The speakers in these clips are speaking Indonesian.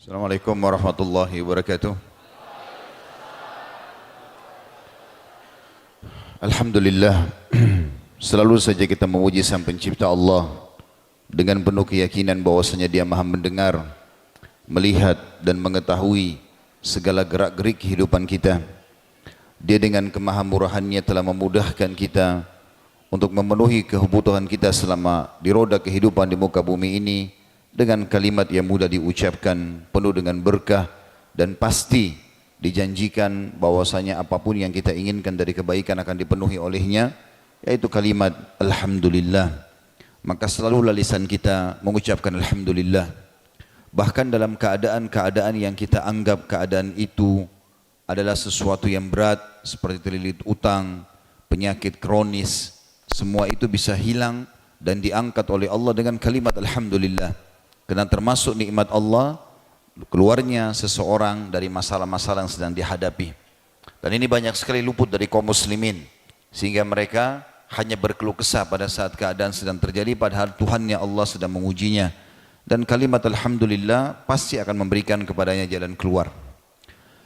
Assalamualaikum warahmatullahi wabarakatuh. Alhamdulillah, selalu saja kita memuji Sang Pencipta Allah dengan penuh keyakinan bahwasanya Dia Maha mendengar, melihat dan mengetahui segala gerak-gerik kehidupan kita. Dia dengan kemahamurahannya telah memudahkan kita untuk memenuhi kebutuhan kita selama di roda kehidupan di muka bumi ini dengan kalimat yang mudah diucapkan, penuh dengan berkah dan pasti dijanjikan bahwasanya apapun yang kita inginkan dari kebaikan akan dipenuhi olehnya, yaitu kalimat Alhamdulillah. Maka selalulah lisan kita mengucapkan Alhamdulillah. Bahkan dalam keadaan-keadaan yang kita anggap keadaan itu adalah sesuatu yang berat seperti terlilit utang, penyakit kronis, semua itu bisa hilang dan diangkat oleh Allah dengan kalimat Alhamdulillah. Karena termasuk nikmat Allah keluarnya seseorang dari masalah-masalah yang sedang dihadapi. Dan ini banyak sekali luput dari kaum muslimin, sehingga mereka hanya berkeluh kesah pada saat keadaan sedang terjadi, padahal Tuhannya Allah sedang mengujinya. Dan kalimat Alhamdulillah pasti akan memberikan kepadanya jalan keluar.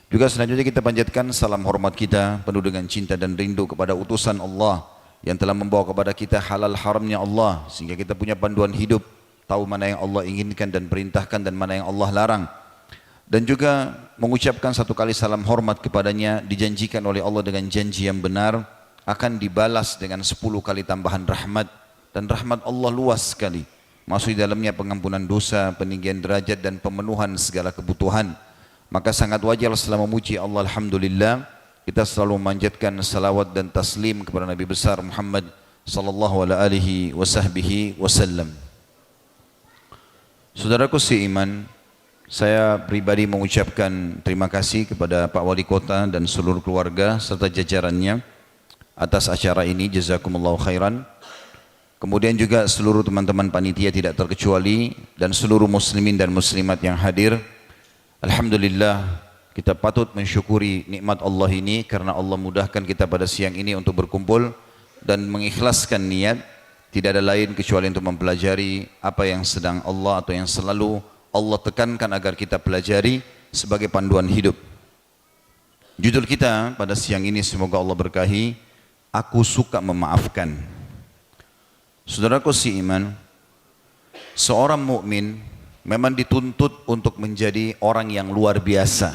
Juga selanjutnya kita panjatkan salam hormat kita penuh dengan cinta dan rindu kepada utusan Allah yang telah membawa kepada kita halal haramnya Allah, sehingga kita punya panduan hidup, tahu mana yang Allah inginkan dan perintahkan dan mana yang Allah larang. Dan juga mengucapkan satu kali salam hormat kepadanya, dijanjikan oleh Allah dengan janji yang benar akan dibalas dengan 10 kali tambahan rahmat. Dan rahmat Allah luas sekali, masuk di dalamnya pengampunan dosa, peninggian derajat dan pemenuhan segala kebutuhan. Maka sangat wajar setelah memuji Allah Alhamdulillah, kita selalu memanjatkan salawat dan taslim kepada Nabi besar Muhammad sallallahu alaihi wasallam. Saudaraku seiman, saya pribadi mengucapkan terima kasih kepada Pak Wali Kota dan seluruh keluarga serta jajarannya atas acara ini, jazakumullahu khairan. Kemudian juga seluruh teman-teman panitia tidak terkecuali dan seluruh muslimin dan muslimat yang hadir. Alhamdulillah, kita patut mensyukuri nikmat Allah ini karena Allah mudahkan kita pada siang ini untuk berkumpul dan mengikhlaskan niat. Tidak ada lain kecuali untuk mempelajari apa yang sedang Allah atau yang selalu Allah tekankan agar kita pelajari sebagai panduan hidup. Judul kita pada siang ini semoga Allah berkahi, Aku Suka Memaafkan. Saudaraku seiman, seorang mukmin memang dituntut untuk menjadi orang yang luar biasa,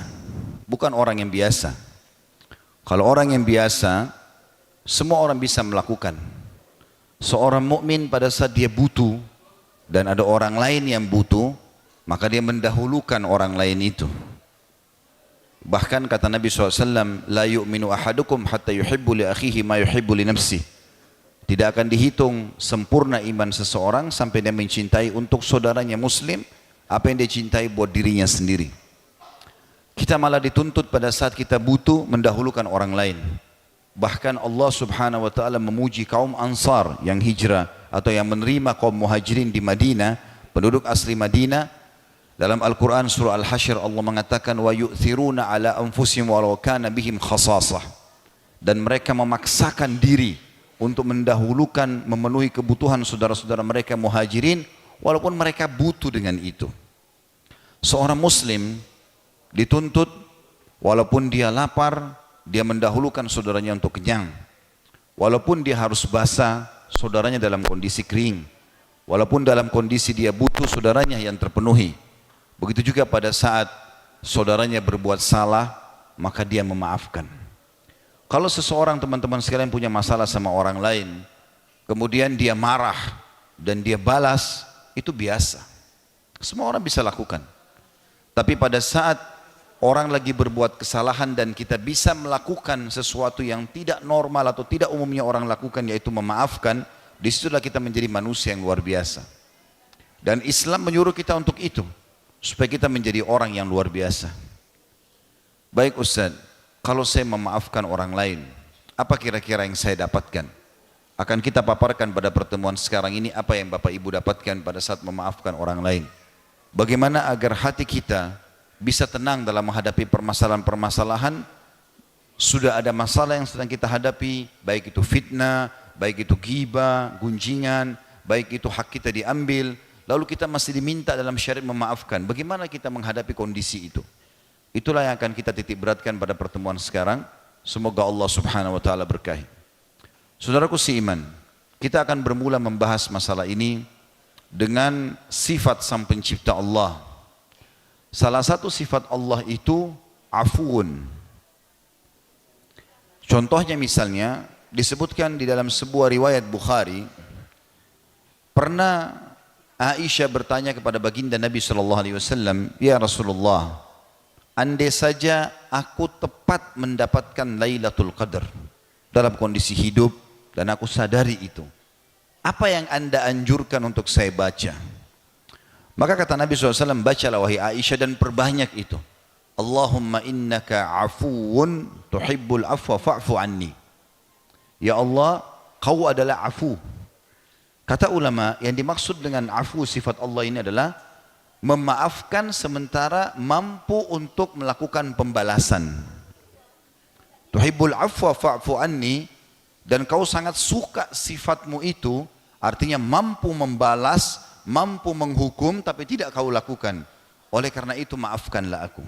bukan orang yang biasa. Kalau orang yang biasa, semua orang bisa melakukan. Seorang mukmin pada saat dia butuh dan ada orang lain yang butuh, maka dia mendahulukan orang lain itu. Bahkan kata Nabi SAW, La yu'minu ahadukum hatta yuhibbu li akhihi ma yuhibbu li nafsih. Tidak akan dihitung sempurna iman seseorang sampai dia mencintai untuk saudaranya muslim apa yang dia cintai buat dirinya sendiri. Kita malah dituntut pada saat kita butuh mendahulukan orang lain. Bahkan Allah subhanahu wa ta'ala memuji kaum Ansar yang hijrah atau yang menerima kaum muhajirin di Madinah, penduduk asli Madinah. Dalam Al-Quran surah Al-Hashr Allah mengatakan wa yu'thiruna ala anfusihim walau kana bihim khasasah. Dan mereka memaksakan diri untuk mendahulukan memenuhi kebutuhan saudara-saudara mereka muhajirin walaupun mereka butuh dengan itu. Seorang muslim dituntut walaupun dia lapar, dia mendahulukan saudaranya untuk kenyang. Walaupun dia harus basah, saudaranya dalam kondisi kering. Walaupun dalam kondisi dia butuh, saudaranya yang terpenuhi. Begitu juga pada saat saudaranya berbuat salah, maka dia memaafkan. Kalau seseorang, teman-teman sekalian, punya masalah sama orang lain, kemudian dia marah dan dia balas, itu biasa. Semua orang bisa lakukan. Tapi pada saat orang lagi berbuat kesalahan dan kita bisa melakukan sesuatu yang tidak normal atau tidak umumnya orang lakukan, yaitu memaafkan, disitulah kita menjadi manusia yang luar biasa. Dan Islam menyuruh kita untuk itu, supaya kita menjadi orang yang luar biasa. Baik Ustaz, kalau saya memaafkan orang lain, apa kira-kira yang saya dapatkan? Akan kita paparkan pada pertemuan sekarang ini apa yang Bapak Ibu dapatkan pada saat memaafkan orang lain. Bagaimana agar hati kita bisa tenang dalam menghadapi permasalahan-permasalahan. Sudah ada masalah yang sedang kita hadapi, baik itu fitnah, baik itu ghibah, gunjingan, baik itu hak kita diambil, lalu kita masih diminta dalam syariat memaafkan. Bagaimana kita menghadapi kondisi itu? Itulah yang akan kita titik beratkan pada pertemuan sekarang. Semoga Allah subhanahu wa ta'ala berkahi. Saudaraku seiman, kita akan bermula membahas masalah ini dengan sifat sang pencipta Allah. Salah satu sifat Allah itu afuun. Contohnya misalnya disebutkan di dalam sebuah riwayat Bukhari, pernah Aisyah bertanya kepada baginda Nabi SAW, "Ya Rasulullah, andai saja aku tepat mendapatkan Lailatul Qadar dalam kondisi hidup dan aku sadari itu, apa yang Anda anjurkan untuk saya baca?" Maka kata Nabi SAW, "Bacalah wahai Aisyah dan perbanyak itu. Allahumma innaka afuun tuhibbul afwa fa'fu anni." Ya Allah, kau adalah afu. Kata ulama, yang dimaksud dengan afu sifat Allah ini adalah memaafkan sementara mampu untuk melakukan pembalasan. Tuhibbul afwa fa'fu anni, dan kau sangat suka sifatmu itu, artinya mampu membalas, mampu menghukum, tapi tidak kau lakukan. Oleh karena itu maafkanlah aku.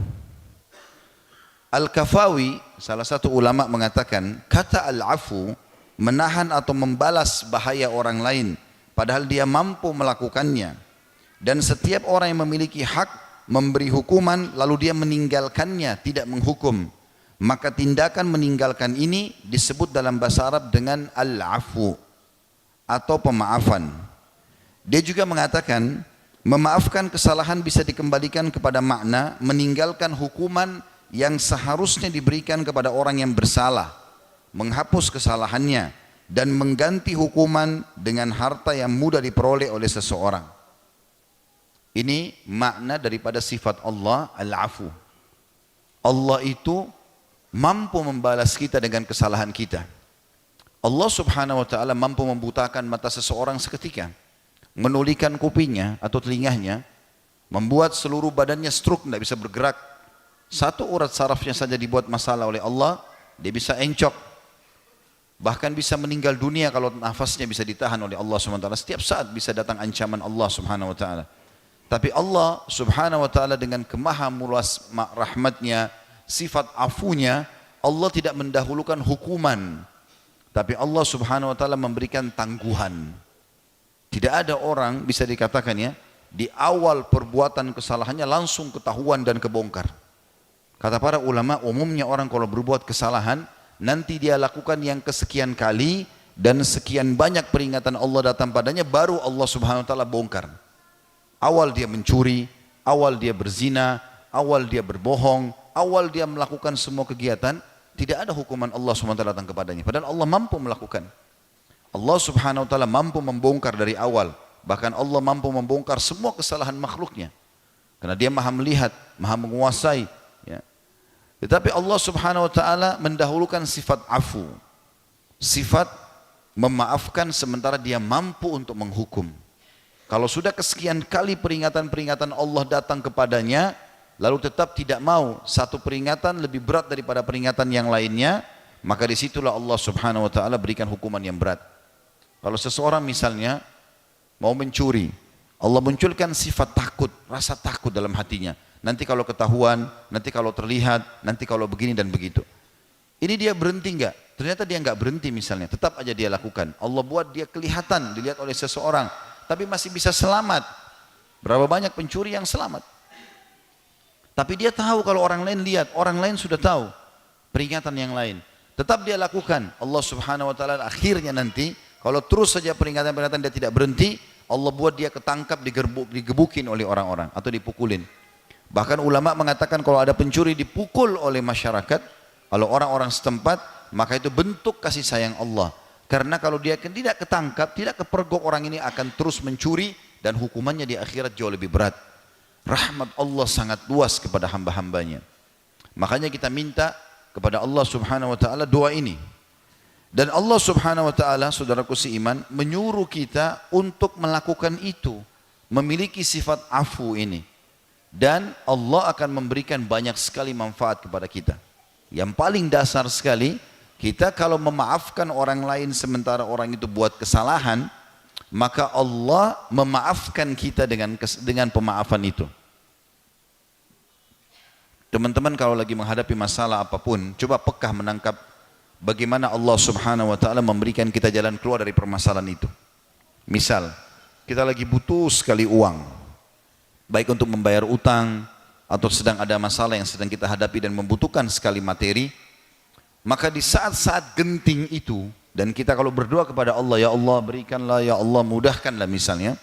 Al-Kafawi, salah satu ulama mengatakan, kata al-afu, menahan atau membalas bahaya orang lain, padahal dia mampu melakukannya. Dan setiap orang yang memiliki hak memberi hukuman, lalu dia meninggalkannya, tidak menghukum, maka tindakan meninggalkan ini disebut dalam bahasa Arab dengan al-afu, atau pemaafan. Dia juga mengatakan, memaafkan kesalahan bisa dikembalikan kepada makna meninggalkan hukuman yang seharusnya diberikan kepada orang yang bersalah, menghapus kesalahannya, dan mengganti hukuman dengan harta yang mudah diperoleh oleh seseorang. Ini makna daripada sifat Allah al-afu. Allah itu mampu membalas kita dengan kesalahan kita. Allah subhanahu wa ta'ala mampu membutakan mata seseorang seketika, menulikan kupingnya atau telinganya, membuat seluruh badannya stroke, tidak bisa bergerak. Satu urat sarafnya saja dibuat masalah oleh Allah, dia bisa encok, bahkan bisa meninggal dunia kalau nafasnya bisa ditahan oleh Allah subhanahu wa ta'ala. Setiap saat bisa datang ancaman Allah subhanahu wa ta'ala. Tapi Allah subhanahu wa ta'ala dengan kemahamulas rahmatnya, sifat afunya, Allah tidak mendahulukan hukuman, tapi Allah subhanahu wa ta'ala memberikan tangguhan. Tidak ada orang bisa dikatakan ya, di awal perbuatan kesalahannya langsung ketahuan dan kebongkar. Kata para ulama, umumnya orang kalau berbuat kesalahan, nanti dia lakukan yang kesekian kali, dan sekian banyak peringatan Allah datang padanya, baru Allah subhanahu wa ta'ala bongkar. Awal dia mencuri, awal dia berzina, awal dia berbohong, awal dia melakukan semua kegiatan, tidak ada hukuman Allah subhanahu wa ta'ala datang kepadanya. Padahal Allah mampu melakukan. Allah subhanahu wa ta'ala mampu membongkar dari awal. Bahkan Allah mampu membongkar semua kesalahan makhluknya. Karena dia maha melihat, maha menguasai. Ya. Tetapi Allah subhanahu wa ta'ala mendahulukan sifat afu. Sifat memaafkan sementara dia mampu untuk menghukum. Kalau sudah kesekian kali peringatan-peringatan Allah datang kepadanya, lalu tetap tidak mau, satu peringatan lebih berat daripada peringatan yang lainnya, maka disitulah Allah subhanahu wa ta'ala berikan hukuman yang berat. Kalau seseorang misalnya mau mencuri, Allah munculkan sifat takut, rasa takut dalam hatinya. Nanti kalau ketahuan, nanti kalau terlihat, nanti kalau begini dan begitu. Ini dia berhenti enggak? Ternyata dia enggak berhenti misalnya, tetap aja dia lakukan. Allah buat dia kelihatan, dilihat oleh seseorang, tapi masih bisa selamat. Berapa banyak pencuri yang selamat? Tapi dia tahu kalau orang lain lihat, orang lain sudah tahu peringatan yang lain. Tetap dia lakukan. Allah subhanahu wa ta'ala akhirnya nanti, kalau terus saja peringatan-peringatan dia tidak berhenti, Allah buat dia ketangkap, digebukin oleh orang-orang atau dipukulin. Bahkan ulama mengatakan kalau ada pencuri dipukul oleh masyarakat, oleh orang-orang setempat, maka itu bentuk kasih sayang Allah. Karena kalau dia tidak ketangkap, tidak kepergok, orang ini akan terus mencuri dan hukumannya di akhirat jauh lebih berat. Rahmat Allah sangat luas kepada hamba-hambanya. Makanya kita minta kepada Allah subhanahu wa ta'ala doa ini. Dan Allah subhanahu wa ta'ala, saudaraku seiman, menyuruh kita untuk melakukan itu. Memiliki sifat afu ini. Dan Allah akan memberikan banyak sekali manfaat kepada kita. Yang paling dasar sekali, kita kalau memaafkan orang lain sementara orang itu buat kesalahan, maka Allah memaafkan kita dengan pemaafan itu. Teman-teman kalau lagi menghadapi masalah apapun, coba pekah menangkap bagaimana Allah Subhanahu wa taala memberikan kita jalan keluar dari permasalahan itu. Misal, kita lagi butuh sekali uang, baik untuk membayar utang atau sedang ada masalah yang sedang kita hadapi dan membutuhkan sekali materi, maka di saat-saat genting itu, dan kita kalau berdoa kepada Allah, ya Allah berikanlah, ya Allah mudahkanlah misalnya,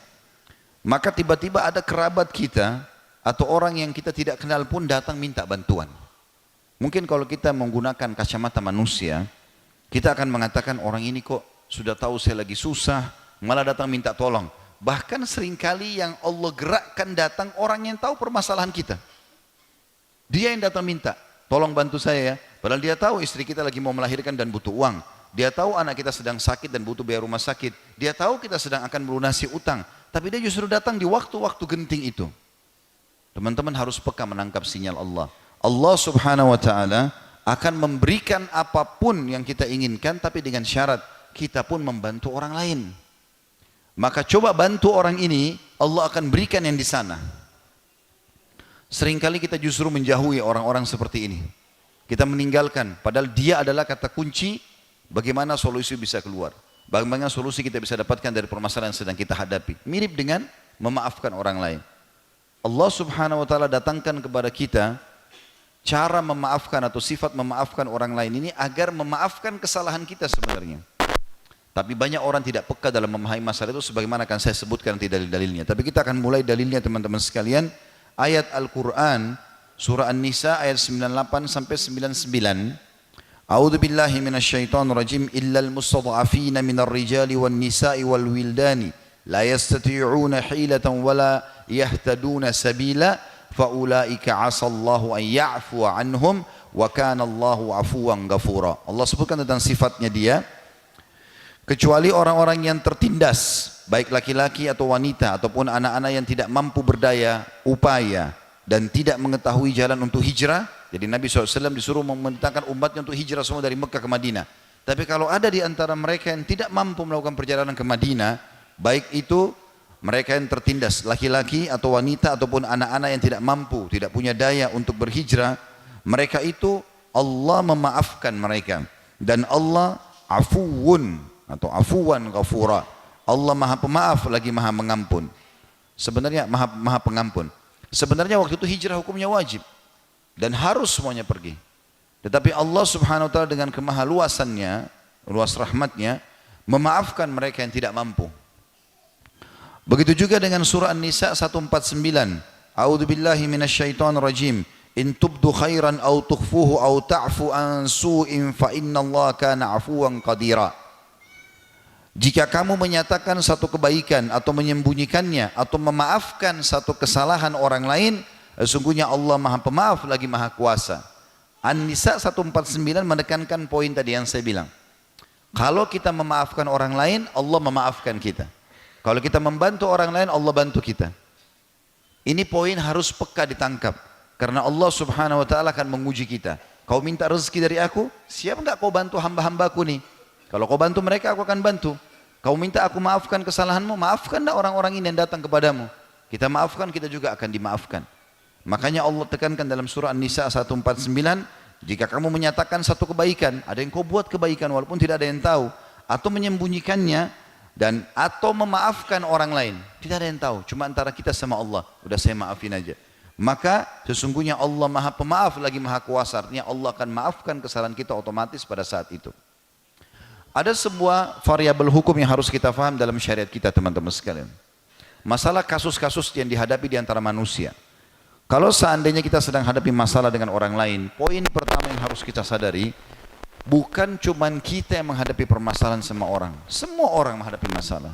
maka tiba-tiba ada kerabat kita atau orang yang kita tidak kenal pun datang minta bantuan. Mungkin kalau kita menggunakan kacamata manusia, kita akan mengatakan orang ini kok sudah tahu saya lagi susah, malah datang minta tolong. Bahkan seringkali yang Allah gerakkan datang orang yang tahu permasalahan kita. Dia yang datang minta, tolong bantu saya ya. Padahal dia tahu istri kita lagi mau melahirkan dan butuh uang. Dia tahu anak kita sedang sakit dan butuh biaya rumah sakit. Dia tahu kita sedang akan melunasi utang. Tapi dia justru datang di waktu-waktu genting itu. Teman-teman harus peka menangkap sinyal Allah. Allah Subhanahu wa taala akan memberikan apapun yang kita inginkan, tapi dengan syarat kita pun membantu orang lain. Maka coba bantu orang ini, Allah akan berikan yang di sana. Seringkali kita justru menjauhi orang-orang seperti ini. Kita meninggalkan, padahal dia adalah kata kunci bagaimana solusi bisa keluar. Bagaimana solusi kita bisa dapatkan dari permasalahan yang sedang kita hadapi. Mirip dengan memaafkan orang lain. Allah Subhanahu wa taala datangkan kepada kita cara memaafkan atau sifat memaafkan orang lain ini agar memaafkan kesalahan kita sebenarnya. Tapi banyak orang tidak peka dalam memahami masalah itu sebagaimana akan saya sebutkan nanti dalil-dalilnya. Tapi kita akan mulai dalilnya teman-teman sekalian. Ayat Al-Quran surah An-Nisa ayat 98 sampai 99. A'udzu billahi minasyaitonir rajim illal mustad'afina minar rijali wan nisa'i wal wildani la yastati'una hilatan wala yahtaduna sabila faulaika 'asallahu an ya'fu 'anhum wa kana Allahu 'afuwan ghafura. Allah sebutkan tentang sifatnya dia, kecuali orang-orang yang tertindas, baik laki-laki atau wanita ataupun anak-anak yang tidak mampu berdaya upaya dan tidak mengetahui jalan untuk hijrah. Jadi Nabi SAW disuruh memerintahkan umatnya untuk hijrah semua dari Mekah ke Madinah. Tapi kalau ada di antara mereka yang tidak mampu melakukan perjalanan ke Madinah, baik itu mereka yang tertindas, laki-laki atau wanita ataupun anak-anak yang tidak mampu, tidak punya daya untuk berhijrah, mereka itu Allah memaafkan mereka. Dan Allah afuwun atau afuwan ghafura. Allah maha pemaaf lagi maha mengampun. Sebenarnya maha pengampun. Sebenarnya waktu itu hijrah hukumnya wajib dan harus semuanya pergi. Tetapi Allah Subhanahu wa taala dengan kemahaluasannya, luas rahmatnya, memaafkan mereka yang tidak mampu. Begitu juga dengan surah An-Nisa 149. A'udzu billahi minasyaitonir rajim. In tubdu khairan aw tukhfuhu aw ta'fu an su'in fa innallaha kana 'afuwan qadira. Jika kamu menyatakan satu kebaikan atau menyembunyikannya atau memaafkan satu kesalahan orang lain, sesungguhnya Allah Maha Pemaaf lagi Maha Kuasa. An-Nisa 149 menekankan poin tadi yang saya bilang. Kalau kita memaafkan orang lain, Allah memaafkan kita. Kalau kita membantu orang lain, Allah bantu kita. Ini poin harus peka ditangkap. Karena Allah Subhanahu wa taala akan menguji kita. Kau minta rezeki dari aku, siap enggak kau bantu hamba-hambaku nih? Kalau kau bantu mereka, aku akan bantu. Kau minta aku maafkan kesalahanmu, maafkanlah orang-orang ini yang datang kepadamu. Kita maafkan, kita juga akan dimaafkan. Makanya Allah tekankan dalam surah An-Nisa 149, jika kamu menyatakan satu kebaikan, ada yang kau buat kebaikan walaupun tidak ada yang tahu, atau menyembunyikannya, dan atau memaafkan orang lain, tidak ada yang tahu, cuma antara kita sama Allah, udah saya maafin aja. Maka sesungguhnya Allah Maha Pemaaf lagi Maha Kuasa, artinya Allah akan maafkan kesalahan kita otomatis pada saat itu. Ada sebuah variabel hukum yang harus kita faham dalam syariat kita teman-teman sekalian. Masalah kasus-kasus yang dihadapi di antara manusia. Kalau seandainya kita sedang hadapi masalah dengan orang lain, poin pertama yang harus kita sadari, bukan cuma kita yang menghadapi permasalahan sama orang. Semua orang menghadapi masalah.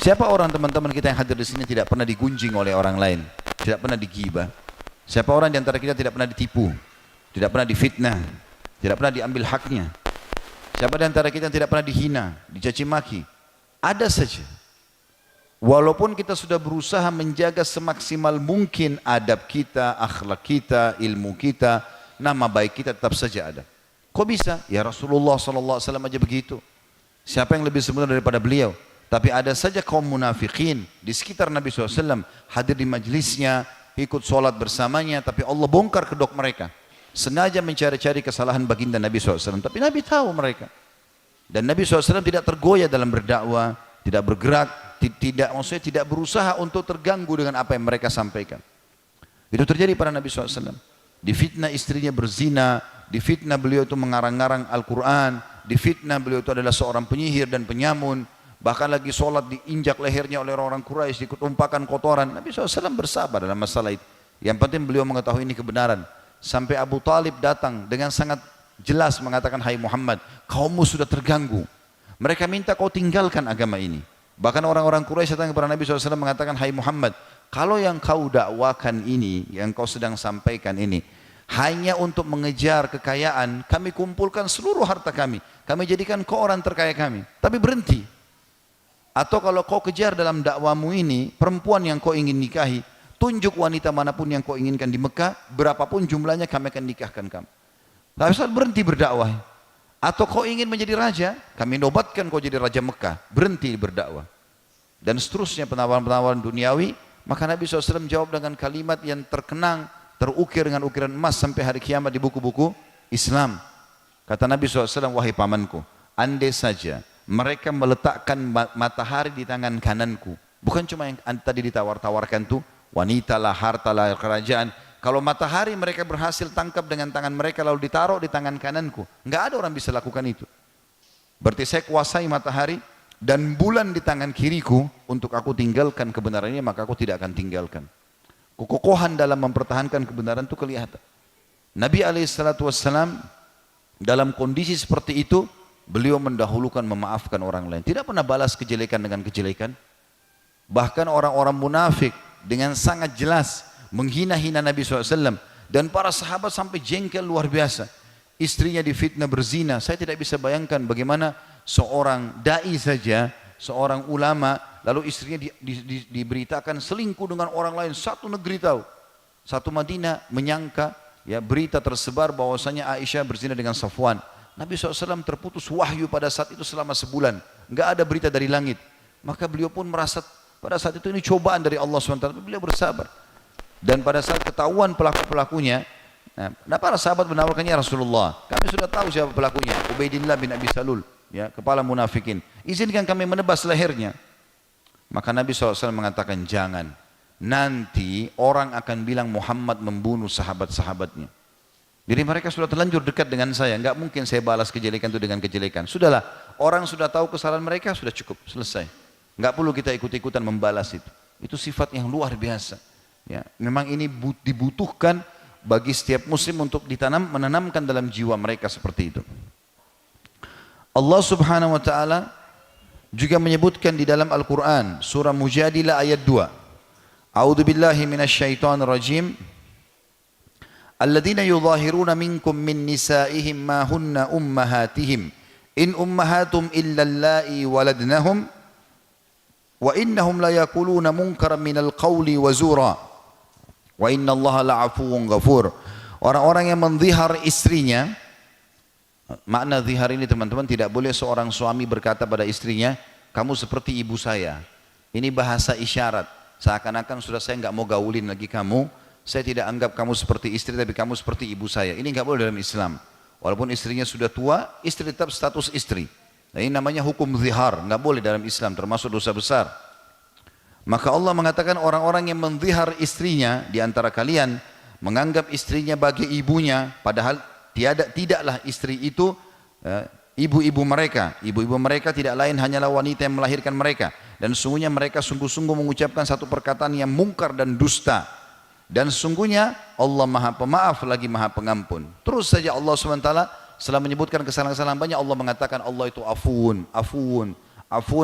Siapa orang teman-teman kita yang hadir di sini tidak pernah digunjing oleh orang lain, tidak pernah digibah? Siapa orang di antara kita tidak pernah ditipu, tidak pernah difitnah, tidak pernah diambil haknya? Siapa di antara kita yang tidak pernah dihina, dicaci maki? Ada saja. Walaupun kita sudah berusaha menjaga semaksimal mungkin adab kita, akhlak kita, ilmu kita, nama baik kita tetap saja ada. Kok bisa? Ya Rasulullah SAW aja begitu. Siapa yang lebih sempurna daripada beliau? Tapi ada saja kaum munafikin di sekitar Nabi SAW, hadir di majlisnya, ikut sholat bersamanya, tapi Allah bongkar kedok mereka. Sengaja mencari-cari kesalahan baginda Nabi SAW, tapi Nabi tahu mereka. Dan Nabi SAW tidak tergoyah dalam berdakwah, tidak bergerak, maksudnya tidak berusaha untuk terganggu dengan apa yang mereka sampaikan. Itu terjadi pada Nabi SAW. Difitnah istrinya berzina, difitnah beliau itu mengarang-ngarang Al-Quran, difitnah beliau itu adalah seorang penyihir dan penyamun, bahkan lagi sholat diinjak lehernya oleh orang Quraisy, ditumpahkan kotoran. Nabi SAW bersabar dalam masalah itu. Yang penting beliau mengetahui ini kebenaran. Sampai Abu Talib datang dengan sangat jelas mengatakan, hai Muhammad, kaummu sudah terganggu. Mereka minta kau tinggalkan agama ini. Bahkan orang-orang Quraisy datang kepada Nabi SAW mengatakan, hai Muhammad, kalau yang kau dakwakan ini, yang kau sedang sampaikan ini, hanya untuk mengejar kekayaan, kami kumpulkan seluruh harta kami jadikan kau orang terkaya kami. Tapi berhenti. Atau kalau kau kejar dalam dakwamu ini, perempuan yang kau ingin nikahi, tunjuk wanita manapun yang kau inginkan di Mekah, berapapun jumlahnya kami akan nikahkan kamu. Tapi saat berhenti berdakwah. Atau kau ingin menjadi raja, kami nobatkan kau jadi raja Mekah, berhenti berdakwah. Dan seterusnya penawaran-penawaran duniawi. Maka Nabi SAW jawab dengan kalimat yang terkenang, terukir dengan ukiran emas sampai hari kiamat di buku-buku Islam. Kata Nabi SAW, wahai pamanku, andai saja mereka meletakkan matahari di tangan kananku, bukan cuma yang tadi ditawar-tawarkan tuh, wanita lah, harta lah, kerajaan. Kalau matahari mereka berhasil tangkap dengan tangan mereka lalu ditaruh di tangan kananku, nggak ada orang bisa lakukan itu. Berarti saya kuasai matahari dan bulan di tangan kiriku, untuk aku tinggalkan kebenaran ini maka aku tidak akan tinggalkan. Kekokohan dalam mempertahankan kebenaran itu kelihatan. Nabi SAW dalam kondisi seperti itu, beliau mendahulukan memaafkan orang lain. Tidak pernah balas kejelekan dengan kejelekan. Bahkan orang-orang munafik dengan sangat jelas menghina-hina Nabi SAW. Dan para sahabat sampai jengkel luar biasa. Istrinya difitnah berzina. Saya tidak bisa bayangkan bagaimana seorang da'i saja, seorang ulama, lalu istrinya diberitakan selingkuh dengan orang lain. Satu negeri tahu. Satu Madinah menyangka, ya, berita tersebar bahwasanya Aisyah berzina dengan Safwan. Nabi SAW terputus wahyu pada saat itu selama sebulan. Enggak ada berita dari langit. Maka beliau pun merasa pada saat itu ini cobaan dari Allah SWT. Beliau bersabar. Dan pada saat ketahuan pelaku-pelakunya, nah, para sahabat menawarkannya, Rasulullah, kami sudah tahu siapa pelakunya, Ubaidillah bin Abi Salul, ya, kepala munafikin. Izinkan kami menebas lehernya. Maka Nabi SAW mengatakan, jangan. Nanti orang akan bilang Muhammad membunuh sahabat-sahabatnya. Jadi mereka sudah terlanjur dekat dengan saya, enggak mungkin saya balas kejelekan itu dengan kejelekan. Sudahlah, orang sudah tahu kesalahan mereka, sudah cukup, selesai. Enggak perlu kita ikut-ikutan membalas itu. Itu sifat yang luar biasa. Ya, memang ini dibutuhkan bagi setiap muslim untuk menanamkan dalam jiwa mereka seperti itu. Allah Subhanahu wa taala juga menyebutkan di dalam Al-Qur'an surah Mujadilah ayat 2. A'udzu billahi minasyaitonir rajim. Alladzina yudhahiruna minkum min nisa'ihim ma hunna ummahatihim in ummahatum illa allai waladnahum wa innahum la yaquluna munkaran minal qawli wa zura wa innallaha la'afuwun ghafur. Orang-orang yang menzihar istrinya, makna zihar ini teman-teman, tidak boleh seorang suami berkata pada istrinya, kamu seperti ibu saya. Ini bahasa isyarat, seakan-akan sudah saya enggak mau gaulin lagi kamu. Saya tidak anggap kamu seperti istri, tapi kamu seperti ibu saya. Ini enggak boleh dalam Islam. Walaupun istrinya sudah tua, istri tetap status istri. Nah, ini namanya hukum zihar, enggak boleh dalam Islam, termasuk dosa besar. Maka Allah mengatakan orang-orang yang menzihar istrinya di antara kalian, menganggap istrinya bagi ibunya, padahal tidaklah istri itu ibu-ibu mereka. Ibu-ibu mereka tidak lain hanyalah wanita yang melahirkan mereka. Dan sungguhnya mereka sungguh-sungguh mengucapkan satu perkataan yang mungkar dan dusta. Dan sesungguhnya Allah Maha Pemaaf lagi Maha Pengampun. Terus saja Allah SWT setelah menyebutkan kesalahan-kesalahan banyak, Allah mengatakan Allah itu afuun. Afuun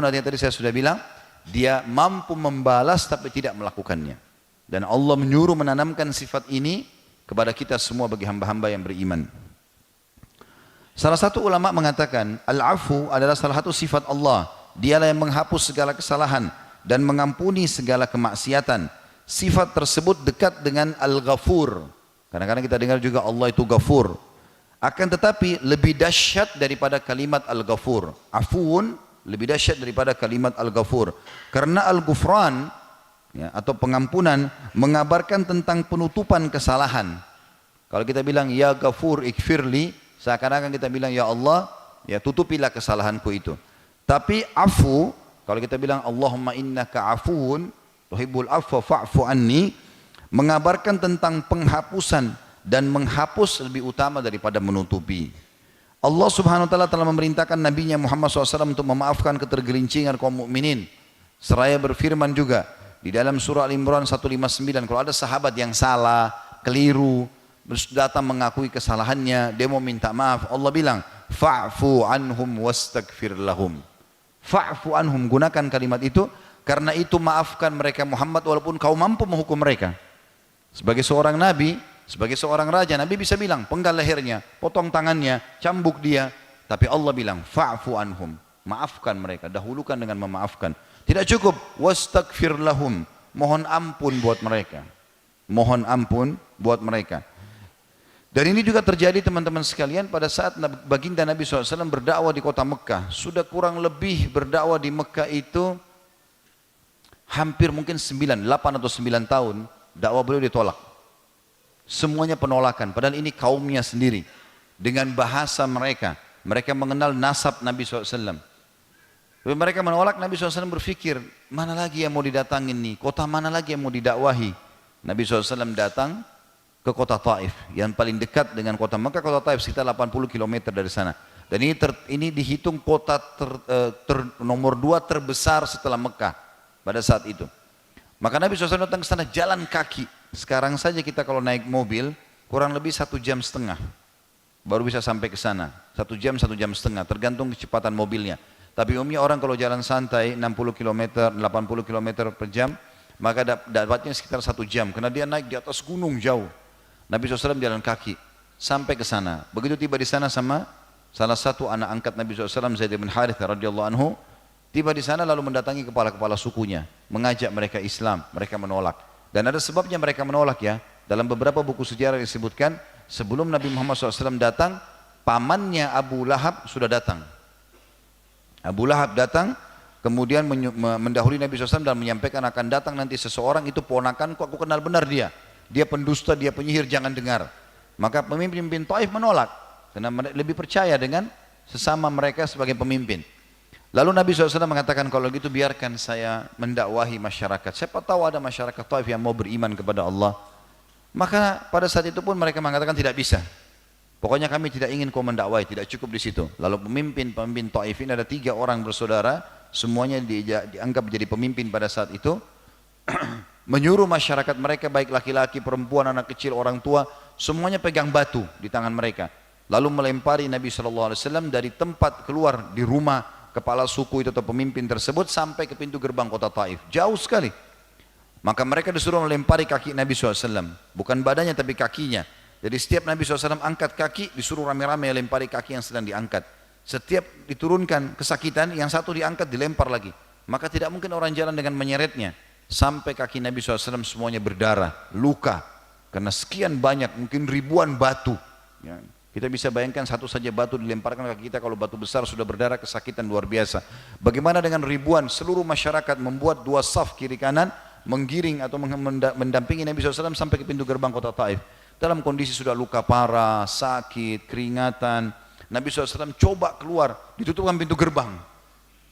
artinya tadi saya sudah bilang, dia mampu membalas tapi tidak melakukannya. Dan Allah menyuruh menanamkan sifat ini kepada kita semua bagi hamba-hamba yang beriman. Salah satu ulama mengatakan al-afu adalah salah satu sifat Allah. Dialah yang menghapus segala kesalahan dan mengampuni segala kemaksiatan. Sifat tersebut dekat dengan Al-Ghafur. Kadang-kadang kita dengar juga Allah itu Ghafur. Akan tetapi lebih dahsyat daripada kalimat Al-Ghafur. Afuun lebih dahsyat daripada kalimat Al-Ghafur. Karena Al-Ghufran ya, atau pengampunan mengabarkan tentang penutupan kesalahan. Kalau kita bilang ya Ghafur ikfirli, seakan-akan kita bilang ya Allah, ya tutupilah kesalahanku itu. Tapi afu, kalau kita bilang Allahumma innaka afuun tuhibbul afwa fa'fu anni, mengabarkan tentang penghapusan dan menghapus lebih utama daripada menutupi. Allah Subhanahu wa taala telah memerintahkan nabinya Muhammad SAW untuk memaafkan ketergelincingan kaum mukminin. Seraya berfirman juga di dalam surah Al-Imran 159, kalau ada sahabat yang salah, keliru, terus datang mengakui kesalahannya, dia mau minta maaf, Allah bilang, fa'fu anhum wastaghfir lahum. Fa'fu anhum, gunakan kalimat itu, karena itu maafkan mereka Muhammad walaupun kau mampu menghukum mereka. Sebagai seorang nabi, sebagai seorang raja, nabi bisa bilang, penggal lehernya, potong tangannya, cambuk dia. Tapi Allah bilang, fa'fu anhum, maafkan mereka, dahulukan dengan memaafkan. Tidak cukup, wastaghfir lahum, mohon ampun buat mereka. Mohon ampun buat mereka. Dan ini juga terjadi teman-teman sekalian pada saat baginda Nabi SAW berdakwah di kota Mekah. Sudah kurang lebih berdakwah di Mekah itu hampir mungkin 8 atau 9 tahun, dakwah beliau ditolak. Semuanya penolakan, padahal ini kaumnya sendiri. Dengan bahasa mereka, mereka mengenal nasab Nabi SAW. Mereka menolak, Nabi SAW berpikir, mana lagi yang mau didatangin nih, kota mana lagi yang mau didakwahi. Nabi SAW datang ke kota Taif, yang paling dekat dengan kota Mekah, kota Taif sekitar 80 km dari sana. Dan ini dihitung kota nomor 2 terbesar setelah Mekah pada saat itu. Maka Nabi SAW datang ke sana jalan kaki. Sekarang saja kita kalau naik mobil, kurang lebih 1,5 jam baru bisa sampai ke sana. 1 jam, 1,5 jam, tergantung kecepatan mobilnya. Tapi umumnya orang kalau jalan santai 60 km, 80 km per jam, maka dapatnya sekitar 1 jam. Karena dia naik di atas gunung jauh. Nabi SAW jalan kaki sampai ke sana. Begitu tiba di sana sama salah satu anak angkat Nabi SAW, Zaid bin Harith radhiyallahu anhu, tiba di sana lalu mendatangi kepala-kepala sukunya, mengajak mereka Islam, mereka menolak. Dan ada sebabnya mereka menolak ya. Dalam beberapa buku sejarah disebutkan, sebelum Nabi Muhammad SAW datang, pamannya Abu Lahab sudah datang. Abu Lahab datang, kemudian mendahului Nabi SAW dan menyampaikan akan datang nanti seseorang, itu ponakanku, aku kenal benar dia. Dia pendusta, dia penyihir, jangan dengar. Maka pemimpin Taif menolak, karena lebih percaya dengan sesama mereka sebagai pemimpin. Lalu Nabi SAW mengatakan, kalau gitu biarkan saya mendakwahi masyarakat. Siapa tahu ada masyarakat Taif yang mau beriman kepada Allah. Maka pada saat itu pun mereka mengatakan tidak bisa. Pokoknya kami tidak ingin kau mendakwai, tidak cukup di situ. Lalu pemimpin Taif ini ada 3 orang bersaudara, semuanya dianggap menjadi pemimpin pada saat itu. Menyuruh masyarakat mereka, baik laki-laki, perempuan, anak kecil, orang tua, semuanya pegang batu di tangan mereka. Lalu melempari Nabi SAW dari tempat keluar di rumah kepala suku itu atau pemimpin tersebut sampai ke pintu gerbang kota Taif. Jauh sekali. Maka mereka disuruh melempari kaki Nabi SAW. Bukan badannya tapi kakinya. Jadi setiap Nabi SAW angkat kaki, disuruh rame-rame lempari kaki yang sedang diangkat. Setiap diturunkan kesakitan, yang satu diangkat dilempar lagi. Maka tidak mungkin orang jalan dengan menyeretnya. Sampai kaki Nabi SAW semuanya berdarah, luka. Karena sekian banyak, mungkin ribuan batu. Ya. Kita bisa bayangkan satu saja batu dilemparkan ke kita, kalau batu besar sudah berdarah, kesakitan luar biasa. Bagaimana dengan ribuan, seluruh masyarakat membuat 2 saf kiri kanan, menggiring atau mendampingi Nabi SAW sampai ke pintu gerbang kota Taif. Dalam kondisi sudah luka parah, sakit, keringatan. Nabi SAW coba keluar, ditutupkan pintu gerbang.